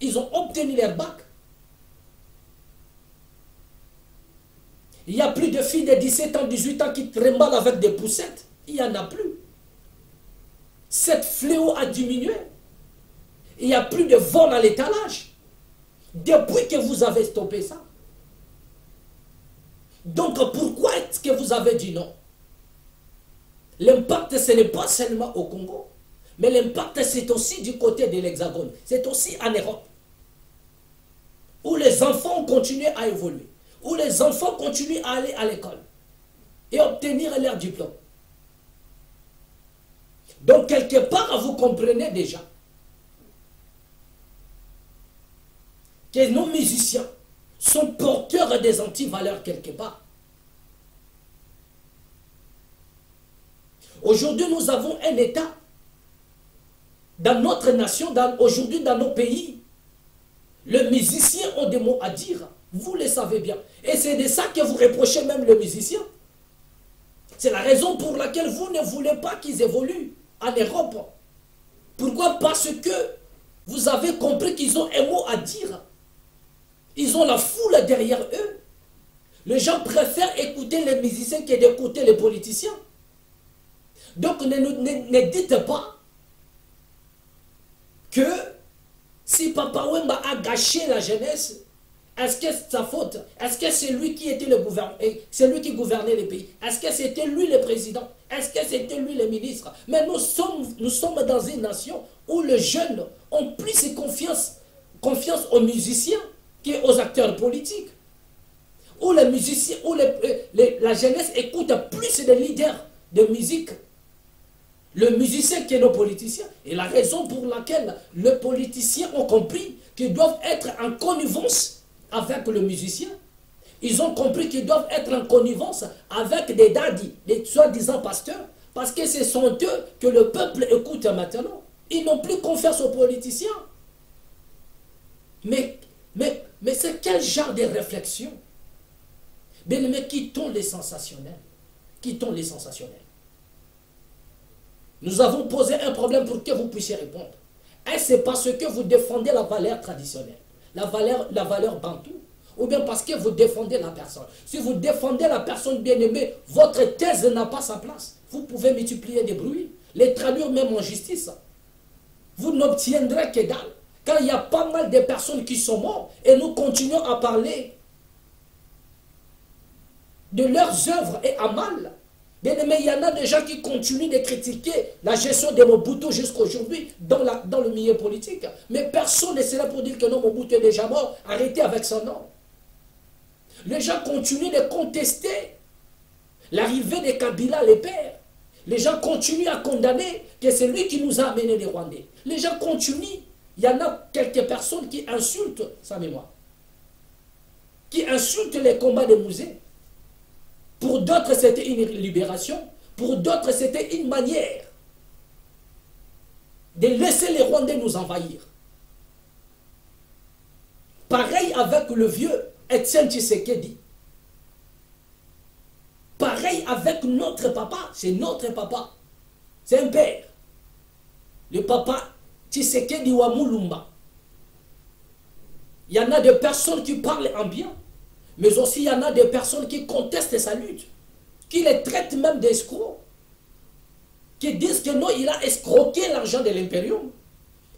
Ils ont obtenu leur bac. Il n'y a plus de filles de 17 ans, 18 ans qui tremblent avec des poussettes. Il n'y en a plus. Cette fléau a diminué. Il n'y a plus de vol à l'étalage. Depuis que vous avez stoppé ça. Donc pourquoi est-ce que vous avez dit non? L'impact, ce n'est pas seulement au Congo, mais l'impact, c'est aussi du côté de l'Hexagone. C'est aussi en Europe. Où les enfants continuent à évoluer. Où les enfants continuent à aller à l'école. Et obtenir leur diplôme. Donc quelque part, vous comprenez déjà que nos musiciens sont porteurs des antivaleurs quelque part. Aujourd'hui, nous avons un État dans notre nation, aujourd'hui dans nos pays. Les musiciens ont des mots à dire. Vous le savez bien. Et c'est de ça que vous reprochez même les musiciens. C'est la raison pour laquelle vous ne voulez pas qu'ils évoluent. en Europe. Pourquoi? Parce que vous avez compris qu'ils ont un mot à dire. Ils ont la foule derrière eux. Les gens préfèrent écouter les musiciens que d'écouter les politiciens. Donc ne dites pas que si Papa Wemba a gâché la jeunesse, est-ce que c'est sa faute? Est-ce que c'est lui qui était le gouverneur? C'est lui qui gouvernait les pays? Est-ce que c'était lui le président? Est-ce que c'était lui le ministre? Mais nous sommes dans une nation où les jeunes ont plus confiance aux musiciens qu'aux acteurs politiques. Où les musiciens, où la jeunesse écoute plus de leaders de musique, le musicien que nos politiciens. Et la raison pour laquelle les politiciens ont compris qu'ils doivent être en connivence avec le musicien. Ils ont compris qu'ils doivent être en connivence avec des daddies, des soi-disant pasteurs, parce que ce sont eux que le peuple écoute maintenant. Ils n'ont plus confiance aux politiciens. Mais c'est quel genre de réflexion? Bien, mais quittons les sensationnels. Quittons les sensationnels. Nous avons posé un problème pour que vous puissiez répondre. Est-ce c'est parce que vous défendez la valeur traditionnelle, la valeur bantou, ou bien parce que vous défendez la personne? Si vous défendez la personne bien-aimée, votre thèse n'a pas sa place. Vous pouvez multiplier des bruits, les traduire même en justice. Vous n'obtiendrez que dalle. Quand il y a pas mal de personnes qui sont mortes et nous continuons à parler de leurs œuvres et à mal. Bien aimé, il y en a des gens qui continuent de critiquer la gestion de Mobutu jusqu'à aujourd'hui dans le milieu politique. Mais personne ne sera pour dire que non, Mobutu est déjà mort. Arrêtez avec son nom. Les gens continuent de contester l'arrivée de Kabila, les pères. Les gens continuent à condamner que c'est lui qui nous a amené les Rwandais. Les gens continuent. Il y en a quelques personnes qui insultent sa mémoire. Qui insultent les combats de musées. Pour d'autres, c'était une libération. Pour d'autres, c'était une manière de laisser les Rwandais nous envahir. Pareil avec le vieux Etienne Tshisekedi. Pareil avec notre papa. C'est notre papa. C'est un père. Le papa Tshisekedi wa Mulumba. Il y en a des personnes qui parlent en bien. Mais aussi, il y en a des personnes qui contestent sa lutte, qui les traitent même d'escrocs, qui disent que non, il a escroqué l'argent de l'impérium,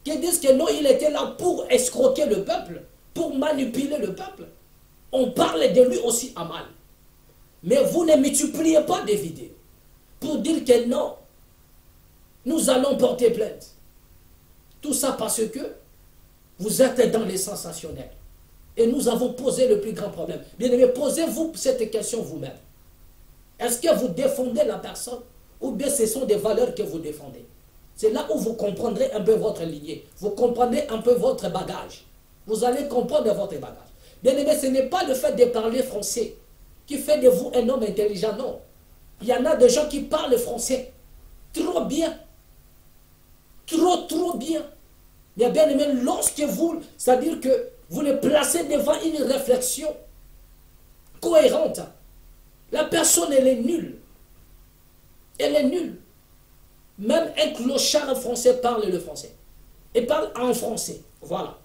qui disent que non, il était là pour escroquer le peuple, pour manipuler le peuple. On parle de lui aussi à mal. Mais vous ne multipliez pas des vidéos pour dire que non, nous allons porter plainte. Tout ça parce que vous êtes dans les sensationnels. Et nous avons posé le plus grand problème. Bien aimé, posez-vous cette question vous-même. Est-ce que vous défendez la personne ou bien ce sont des valeurs que vous défendez? C'est là où vous comprendrez un peu votre lignée. Vous comprendrez un peu votre bagage. Vous allez comprendre votre bagage. Bien aimé, ce n'est pas le fait de parler français qui fait de vous un homme intelligent, non. Il y en a des gens qui parlent français trop bien. Trop bien. Mais bien aimé, lorsque vous, c'est-à-dire que vous les placez devant une réflexion cohérente, la personne, elle est nulle. Elle est nulle. Même un clochard français parle le français. Et parle en français. Voilà.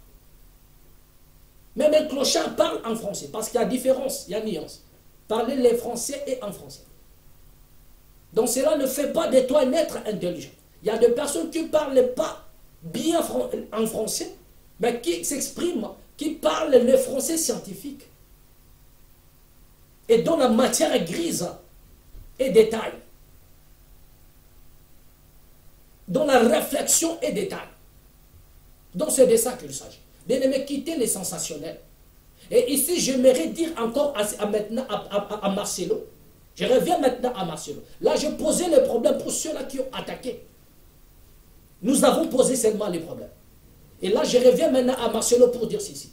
Même un clochard parle en français. Parce qu'il y a différence, il y a nuance. Parler les français et en français. Donc cela ne fait pas de toi un être intelligent. Il y a des personnes qui ne parlent pas bien en français, mais qui s'expriment, qui parlent le français scientifique. Et dont la matière grise est détail. Dont la réflexion est détail. Donc c'est de ça qu'il s'agit. Bien aimé, quitter les sensationnels. Et ici, j'aimerais dire encore maintenant à Marcelo. Je reviens maintenant à Marcelo. Là, je posais le problème pour ceux-là qui ont attaqué. Nous avons posé seulement les problèmes. Et là, je reviens maintenant à Marcelo pour dire ceci.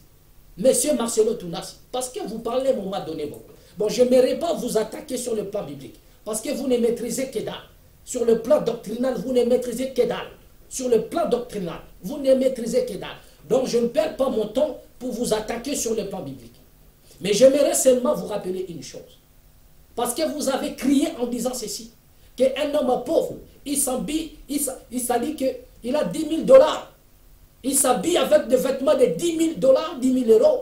Monsieur Marcelo Tounas, parce que vous parlez à un moment donné beaucoup. Bon, je n'aimerais pas vous attaquer sur le plan biblique. Parce que vous ne maîtrisez que dalle. Sur le plan doctrinal, vous ne maîtrisez que dalle. Sur le plan doctrinal, vous ne maîtrisez que dalle. Donc, je ne perds pas mon temps pour vous attaquer sur le plan biblique. Mais j'aimerais seulement vous rappeler une chose. Parce que vous avez crié en disant ceci. qu'un homme pauvre, il s'habille, il dit qu'il a 10 000 $. Il s'habille avec des vêtements de 10 000 $, 10 000 €.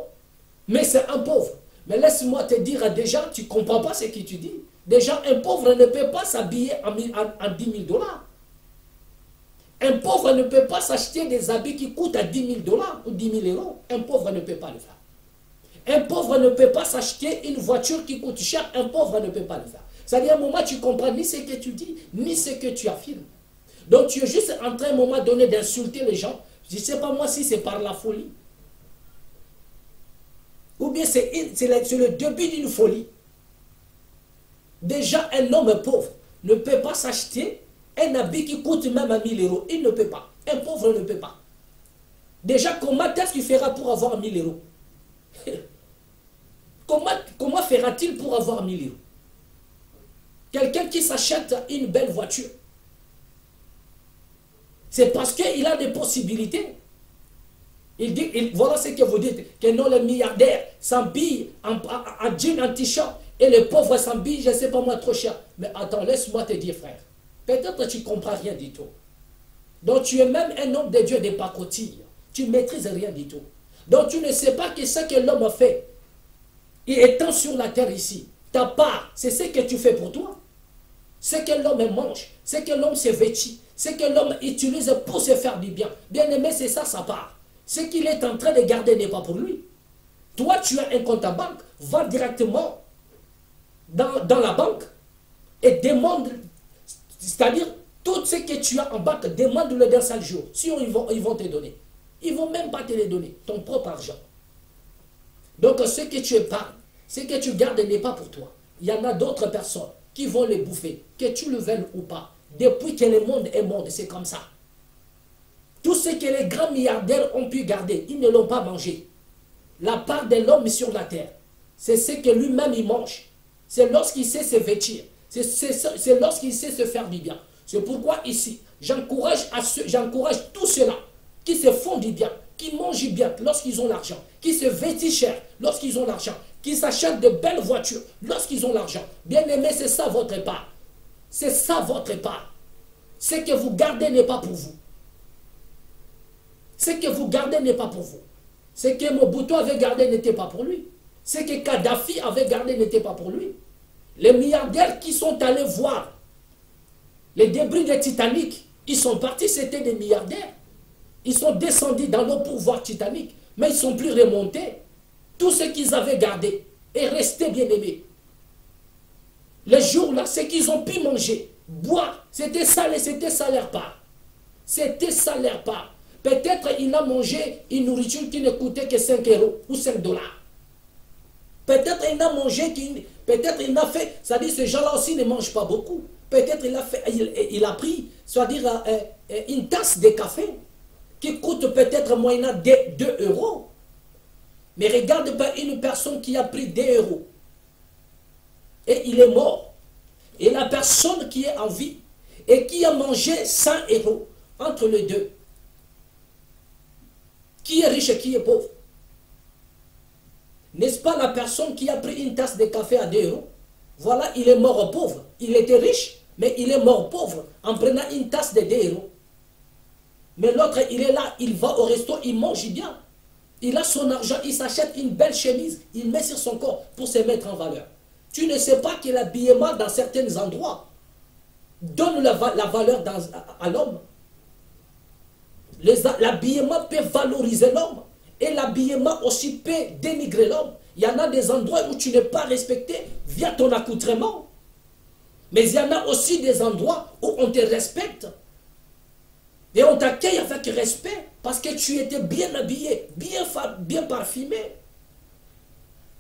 Mais c'est un pauvre. Mais laisse-moi te dire déjà, tu ne comprends pas ce que tu dis. Déjà, un pauvre ne peut pas s'habiller en 10 000 $. Un pauvre ne peut pas s'acheter des habits qui coûtent à 10 000 $ ou 10 000 €. Un pauvre ne peut pas le faire. Un pauvre ne peut pas s'acheter une voiture qui coûte cher. Un pauvre ne peut pas le faire. C'est-à-dire, à un moment, tu ne comprends ni ce que tu dis, ni ce que tu affirmes. Donc, tu es juste en train, à un moment donné, d'insulter les gens. Je ne sais pas moi si c'est par la folie. Ou bien c'est le début d'une folie. Déjà, un homme pauvre ne peut pas s'acheter un habit qui coûte même à 1 000 €. Il ne peut pas. Un pauvre ne peut pas. Déjà, comment est-ce qu'il fera pour avoir 1 000 €? Comment fera-t-il pour avoir 1 000 €? Quelqu'un qui s'achète une belle voiture, c'est parce qu'il a des possibilités. Voilà ce que vous dites, que non, les milliardaires s'habillent en jean, en t-shirt, et les pauvres s'habillent, je ne sais pas moi, trop cher. Mais attends, laisse-moi te dire, frère, peut-être que tu ne comprends rien du tout. Donc tu es même un homme de Dieu de pacotille. Tu ne maîtrises rien du tout. Donc tu ne sais pas que ce que l'homme fait, et étant sur la terre ici, ta part, c'est ce que tu fais pour toi. Ce que l'homme mange, ce que l'homme se vêtit, ce que l'homme utilise pour se faire du bien. Bien aimé, c'est ça sa part. Ce qu'il est en train de garder n'est pas pour lui. Toi, tu as un compte à banque, va directement dans la banque et demande, c'est-à-dire tout ce que tu as en banque, demande-le d'un seul jour. Sinon, ils vont te donner. Ils ne vont même pas te les donner, ton propre argent. Donc, ce que tu épargnes, ce que tu gardes n'est pas pour toi. Il y en a d'autres personnes qui vont les bouffer, que tu le veuilles ou pas. Depuis que le monde est monde, c'est comme ça. Tout ce que les grands milliardaires ont pu garder, ils ne l'ont pas mangé. La part de l'homme sur la terre, c'est ce que lui-même il mange. C'est lorsqu'il sait se vêtir. C'est lorsqu'il sait se faire du bien. C'est pourquoi ici, j'encourage tous ceux-là qui se font du bien, qui mangent bien lorsqu'ils ont l'argent, qui se vêtissent cher lorsqu'ils ont l'argent, qui s'achètent de belles voitures lorsqu'ils ont l'argent. Bien aimé, c'est ça votre part. C'est ça votre part. Ce que vous gardez n'est pas pour vous. Ce que vous gardez n'est pas pour vous. Ce que Mobutu avait gardé n'était pas pour lui. Ce que Kadhafi avait gardé n'était pas pour lui. Les milliardaires qui sont allés voir les débris de Titanic, ils sont partis, c'était des milliardaires. Ils sont descendus dans l'eau pour voir Titanic, mais ils ne sont plus remontés. Tout ce qu'ils avaient gardé est resté bien aimé. Les jours-là, ce qu'ils ont pu manger, boire, c'était ça leur part. C'était ça leur part. Peut-être il a mangé une nourriture qui ne coûtait que 5 € ou 5 $. Peut-être il a mangé, peut-être il a fait, c'est-à-dire ces gens-là aussi ne mangent pas beaucoup. Peut-être il a pris, c'est-à-dire une tasse de café qui coûte peut-être moyennant 2 €. Mais regarde pas une personne qui a pris 2 € et il est mort. Et la personne qui est en vie et qui a mangé 100 € entre les deux, qui est riche et qui est pauvre? N'est-ce pas la personne qui a pris une tasse de café à 2 €? Voilà, il est mort pauvre. Il était riche, mais il est mort pauvre en prenant une tasse de 2 €. Mais l'autre, il est là, il va au resto, il mange bien. Il a son argent, il s'achète une belle chemise, il met sur son corps pour se mettre en valeur. Tu ne sais pas que l'habillement dans certains endroits donne la valeur à l'homme. L'habillement peut valoriser l'homme et l'habillement aussi peut dénigrer l'homme. Il y en a des endroits où tu n'es pas respecté via ton accoutrement. Mais il y en a aussi des endroits où on te respecte. Et on t'accueille avec respect parce que tu étais bien habillé, bien parfumé.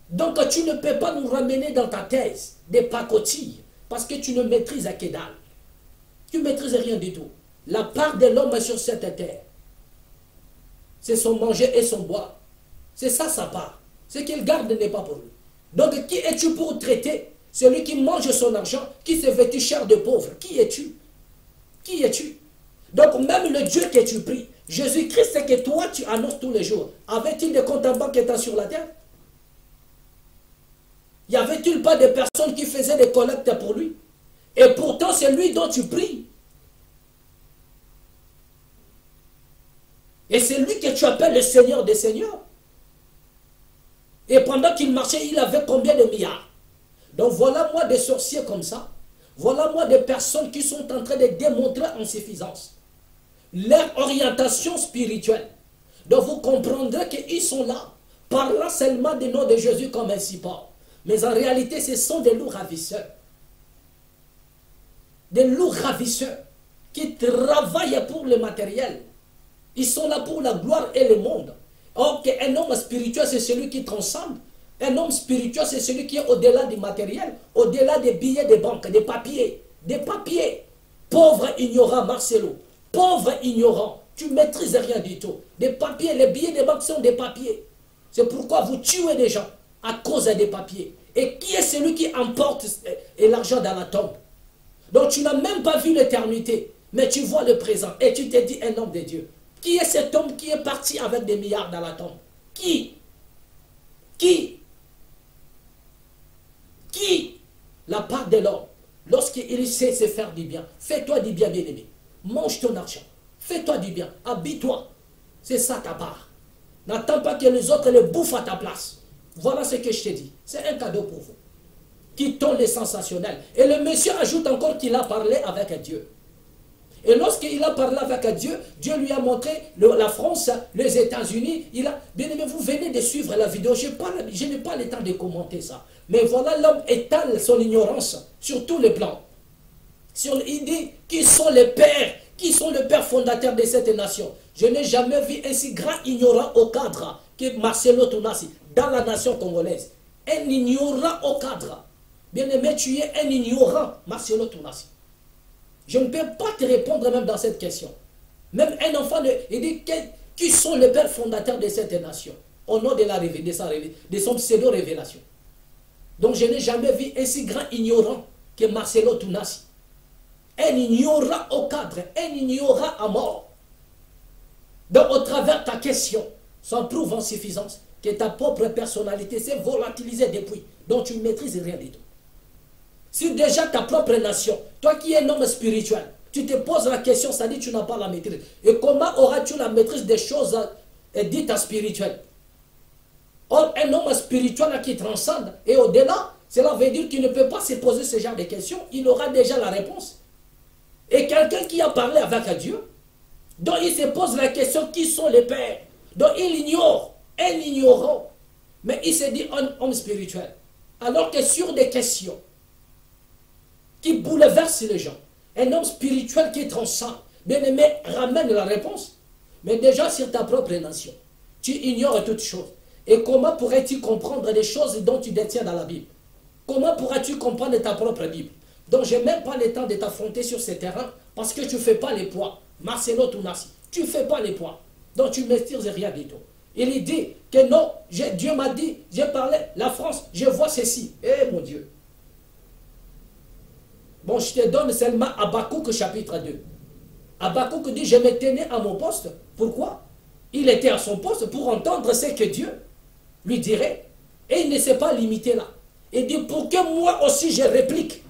Donc tu ne peux pas nous ramener dans ta thèse des pacotilles parce que tu ne maîtrises que dalle. Tu ne maîtrises rien du tout. La part de l'homme sur cette terre, c'est son manger et son boire. C'est ça sa part. Ce qu'il garde n'est pas pour lui. Donc qui es-tu pour traiter celui qui mange son argent, qui se vêtit cher de pauvre? Qui es-tu? Qui es-tu? Donc même le Dieu que tu pries, Jésus-Christ, c'est que toi tu annonces tous les jours. Avait-il des comptes en banque étant sur la terre? Y avait-il pas des personnes qui faisaient des collectes pour lui? Et pourtant, c'est lui dont tu pries. Et c'est lui que tu appelles le Seigneur des Seigneurs. Et pendant qu'il marchait, il avait combien de milliards? Donc voilà moi des sorciers comme ça. Voilà moi des personnes qui sont en train de démontrer en suffisance leur orientation spirituelle. Donc vous comprendrez qu'ils sont là, parlant seulement du nom de Jésus comme un support. Mais en réalité, ce sont des loups ravisseurs. Des loups ravisseurs qui travaillent pour le matériel. Ils sont là pour la gloire et le monde. Or, un homme spirituel, c'est celui qui transcende. Un homme spirituel, c'est celui qui est au-delà du matériel, au-delà des billets de banque, des papiers. Des papiers. Pauvre ignorant, Marcelo. Pauvre ignorant. Tu ne maîtrises rien du tout. Des papiers, les billets de banque sont des papiers. C'est pourquoi vous tuez des gens à cause des papiers. Et qui est celui qui emporte l'argent dans la tombe? Donc tu n'as même pas vu l'éternité, mais tu vois le présent. Et tu te dis un homme de Dieu. Qui est cet homme qui est parti avec des milliards dans la tombe? Qui? Qui? Qui? La part de l'homme, lorsqu'il sait se faire du bien, fais-toi du bien, bien-aimé. Mange ton argent. Fais-toi du bien. Habille-toi. C'est ça ta part. N'attends pas que les autres le bouffent à ta place. Voilà ce que je te dis. C'est un cadeau pour vous. Quittons les sensationnels. Et le monsieur ajoute encore qu'il a parlé avec Dieu. Et lorsqu'il a parlé avec Dieu, Dieu lui a montré la France, les États-Unis. Bien aimé, vous venez de suivre la vidéo. Je n'ai pas le temps de commenter ça. Mais voilà, l'homme étale son ignorance sur tous les plans. Il dit, qui sont les pères? Qui sont les pères fondateurs de cette nation? Je n'ai jamais vu un si grand ignorant au cadre que Marcelo Tounassi dans la nation congolaise. Un ignorant au cadre. Bien aimé, tu es un ignorant, Marcelo Tounassi. Je ne peux pas te répondre même dans cette question. Même un enfant, il dit, qui sont les pères fondateurs de cette nation? Au nom de son pseudo-révélation. Donc je n'ai jamais vu un si grand ignorant que Marcelo Tounassi. Un ignorant au cadre, un ignorant à mort. Donc au travers de ta question, ça prouve en suffisance que ta propre personnalité s'est volatilisée depuis. Donc tu ne maîtrises rien du tout. Si déjà ta propre nation, toi qui es un homme spirituel, tu te poses la question, ça dit que tu n'as pas la maîtrise. Et comment auras-tu la maîtrise des choses dites spirituelles? Or, un homme spirituel qui transcende et au-delà, cela veut dire qu'il ne peut pas se poser ce genre de questions. Il aura déjà la réponse. Et quelqu'un qui a parlé avec Dieu, dont il se pose la question, qui sont les pères? Donc il ignore, un ignorant. Mais il se dit un homme spirituel. Alors que sur des questions qui bouleversent les gens, un homme spirituel qui transcende, bien aimé, ramène la réponse. Mais déjà sur ta propre nation, tu ignores toutes choses. Et comment pourrais-tu comprendre les choses dont tu détiens dans la Bible? Comment pourras-tu comprendre ta propre Bible? Donc je n'ai même pas le temps de t'affronter sur ce terrain parce que tu ne fais pas les poids. Marcelo Tounassi, tu ne fais pas les poids. Donc tu ne maîtrises rien du tout. Il dit que non, Dieu m'a dit, j'ai parlé, la France, je vois ceci. Eh mon Dieu. Bon, je te donne seulement Habakkuk chapitre 2. Habakkuk dit, je me tenais à mon poste. Pourquoi? Il était à son poste pour entendre ce que Dieu lui dirait. Et il ne s'est pas limité là. Il dit, pour que moi aussi je réplique.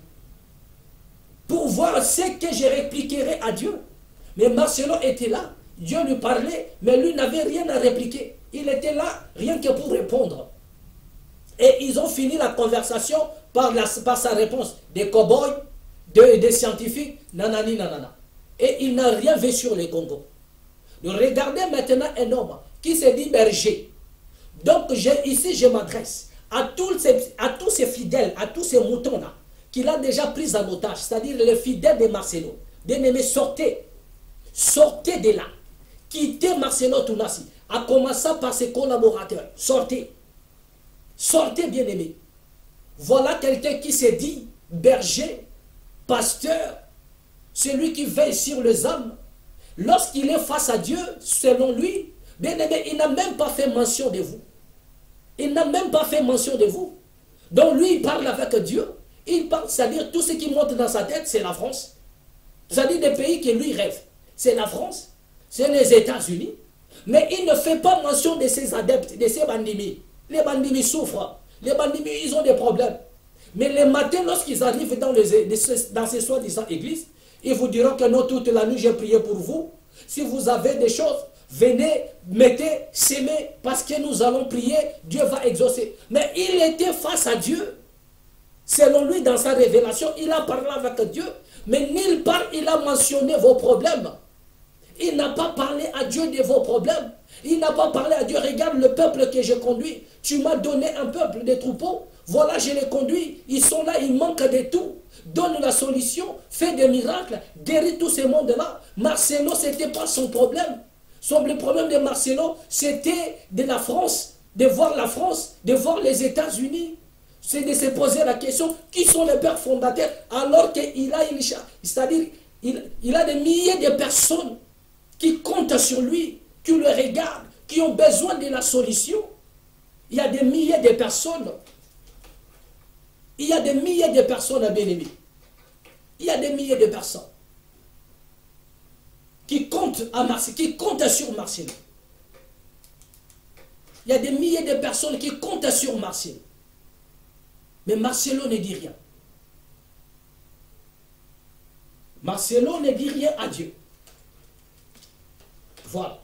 Pour voir ce que je répliquerai à Dieu. Mais Marcelo était là. Dieu lui parlait, mais lui n'avait rien à répliquer. Il était là, rien que pour répondre. Et ils ont fini la conversation par sa réponse. Des cow-boys, des scientifiques, nanani nanana. Et il n'a rien vu sur les Congo. Regardez maintenant un homme qui se dit berger. Donc ici je m'adresse à tous ces fidèles, à tous ces moutons-là, qu'il a déjà pris en otage, c'est-à-dire les fidèles de Marcelo. Bien-aimés, sortez. Sortez de là. Quittez Marcelo Tounassi, à commencer par ses collaborateurs. Sortez. Sortez, bien-aimés. Voilà quelqu'un qui se dit berger, pasteur, celui qui veille sur les âmes. Lorsqu'il est face à Dieu, selon lui, bien-aimé, il n'a même pas fait mention de vous. Il n'a même pas fait mention de vous. Donc lui, il parle avec Dieu. Il parle, c'est-à-dire tout ce qui monte dans sa tête, c'est la France. C'est-à-dire des pays que lui rêve. C'est la France, c'est les États-Unis. Mais il ne fait pas mention de ses adeptes, de ses bandimi. Les bandimi souffrent. Les bandimi, ils ont des problèmes. Mais les matins, lorsqu'ils arrivent dans ces soi-disant églises, ils vous diront que non, toute la nuit j'ai prié pour vous. Si vous avez des choses, venez, mettez, s'aimer, parce que nous allons prier, Dieu va exaucer. Mais il était face à Dieu. Selon lui, dans sa révélation, il a parlé avec Dieu, mais nulle part il a mentionné vos problèmes. Il n'a pas parlé à Dieu de vos problèmes. Il n'a pas parlé à Dieu, regarde le peuple que j'ai conduit. Tu m'as donné un peuple de troupeaux. Voilà, je les conduis. Ils sont là, ils manquent de tout. Donne la solution, fais des miracles, guéris tous ces mondes-là. Marcelo, ce n'était pas son problème. Le problème de Marcelo, c'était de la France, de voir la France, de voir les États-Unis. C'est de se poser la question, qui sont les pères fondateurs, alors qu'il a, c'est-à-dire, il a des milliers de personnes qui comptent sur lui, qui le regardent, qui ont besoin de la solution. Il y a des milliers de personnes. Il y a des milliers de personnes à bien-aimés. Il y a des milliers de personnes qui comptent sur Marcelo. Il y a des milliers de personnes qui comptent sur Marcelo. Mais Marcelo ne dit rien. Marcelo ne dit rien à Dieu. Voilà.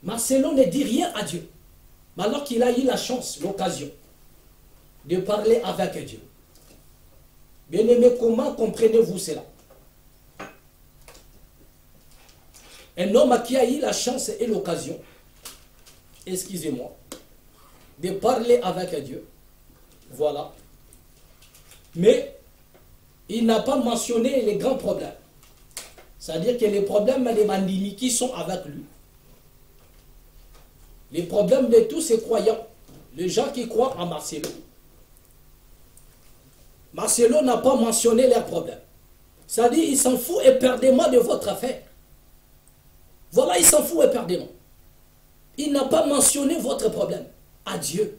Marcelo ne dit rien à Dieu. Mais alors qu'il a eu la chance, l'occasion de parler avec Dieu. Bien-aimé, comment comprenez-vous cela? Un homme qui a eu la chance et l'occasion, excusez-moi, de parler avec Dieu, voilà. Mais il n'a pas mentionné les grands problèmes. C'est-à-dire que les problèmes des Mandini qui sont avec lui, les problèmes de tous ces croyants, les gens qui croient en Marcelo. Marcelo n'a pas mentionné leurs problèmes. C'est-à-dire, il s'en fout éperdument de votre affaire. Voilà, il s'en fout éperdument. Il n'a pas mentionné votre problème à Dieu.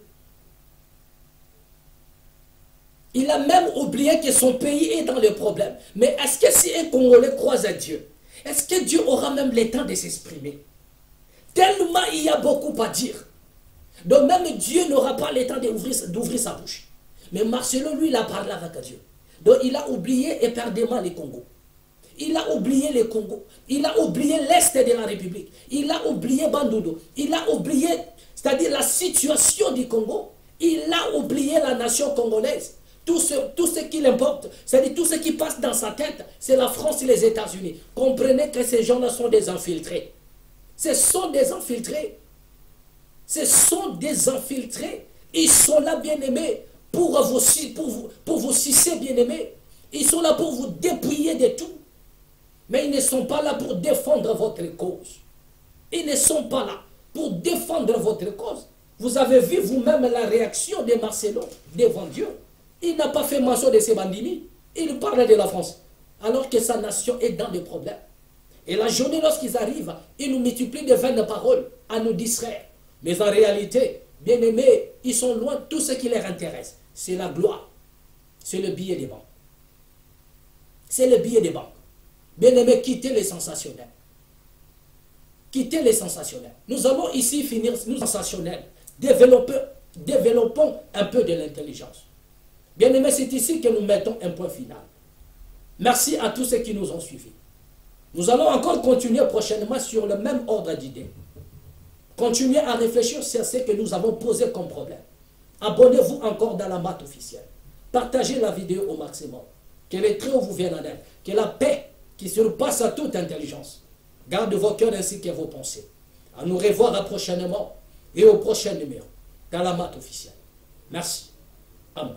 Il a même oublié que son pays est dans le problème. Mais est-ce que si un Congolais croise à Dieu, est-ce que Dieu aura même le temps de s'exprimer? Tellement il y a beaucoup à dire. Donc même Dieu n'aura pas le temps d'ouvrir sa bouche. Mais Marcelo, lui, il a parlé avec Dieu. Donc il a oublié éperdument les Congo. Il a oublié les Congo. Il a oublié l'Est de la République. Il a oublié Bandundu. Il a oublié, c'est-à-dire la situation du Congo. Il a oublié la nation congolaise. Tout ce qui l'importe, c'est-à-dire tout ce qui passe dans sa tête, c'est la France et les États-Unis. Comprenez que ces gens-là sont des infiltrés. Ce sont des infiltrés. Ce sont des infiltrés. Ils sont là, bien-aimés, pour vous sucer, bien-aimés. Ils sont là pour vous dépouiller de tout. Mais ils ne sont pas là pour défendre votre cause. Ils ne sont pas là pour défendre votre cause. Vous avez vu vous-même la réaction de Marcelo devant Dieu. Il n'a pas fait mention de ces bandits. Il parle de la France. Alors que sa nation est dans des problèmes. Et la journée, lorsqu'ils arrivent, ils nous multiplient de vaines paroles à nous distraire. Mais en réalité, bien aimés, ils sont loin de tout ce qui leur intéresse. C'est la gloire. C'est le billet des banques. C'est le billet des banques. Bien aimés, quittez les sensationnels. Quittez les sensationnels. Nous allons ici finir, nous sensationnels. Développons un peu de l'intelligence. Bien aimés, c'est ici que nous mettons un point final. Merci à tous ceux qui nous ont suivis. Nous allons encore continuer prochainement sur le même ordre d'idées. Continuez à réfléchir sur ce que nous avons posé comme problème. Abonnez-vous encore dans la mat officielle. Partagez la vidéo au maximum. Que les Très-Hauts vous viennent en aide. Que la paix qui surpasse à toute intelligence garde vos cœurs ainsi que vos pensées. À nous revoir prochainement et au prochain numéro dans la mat officielle. Merci. Amen.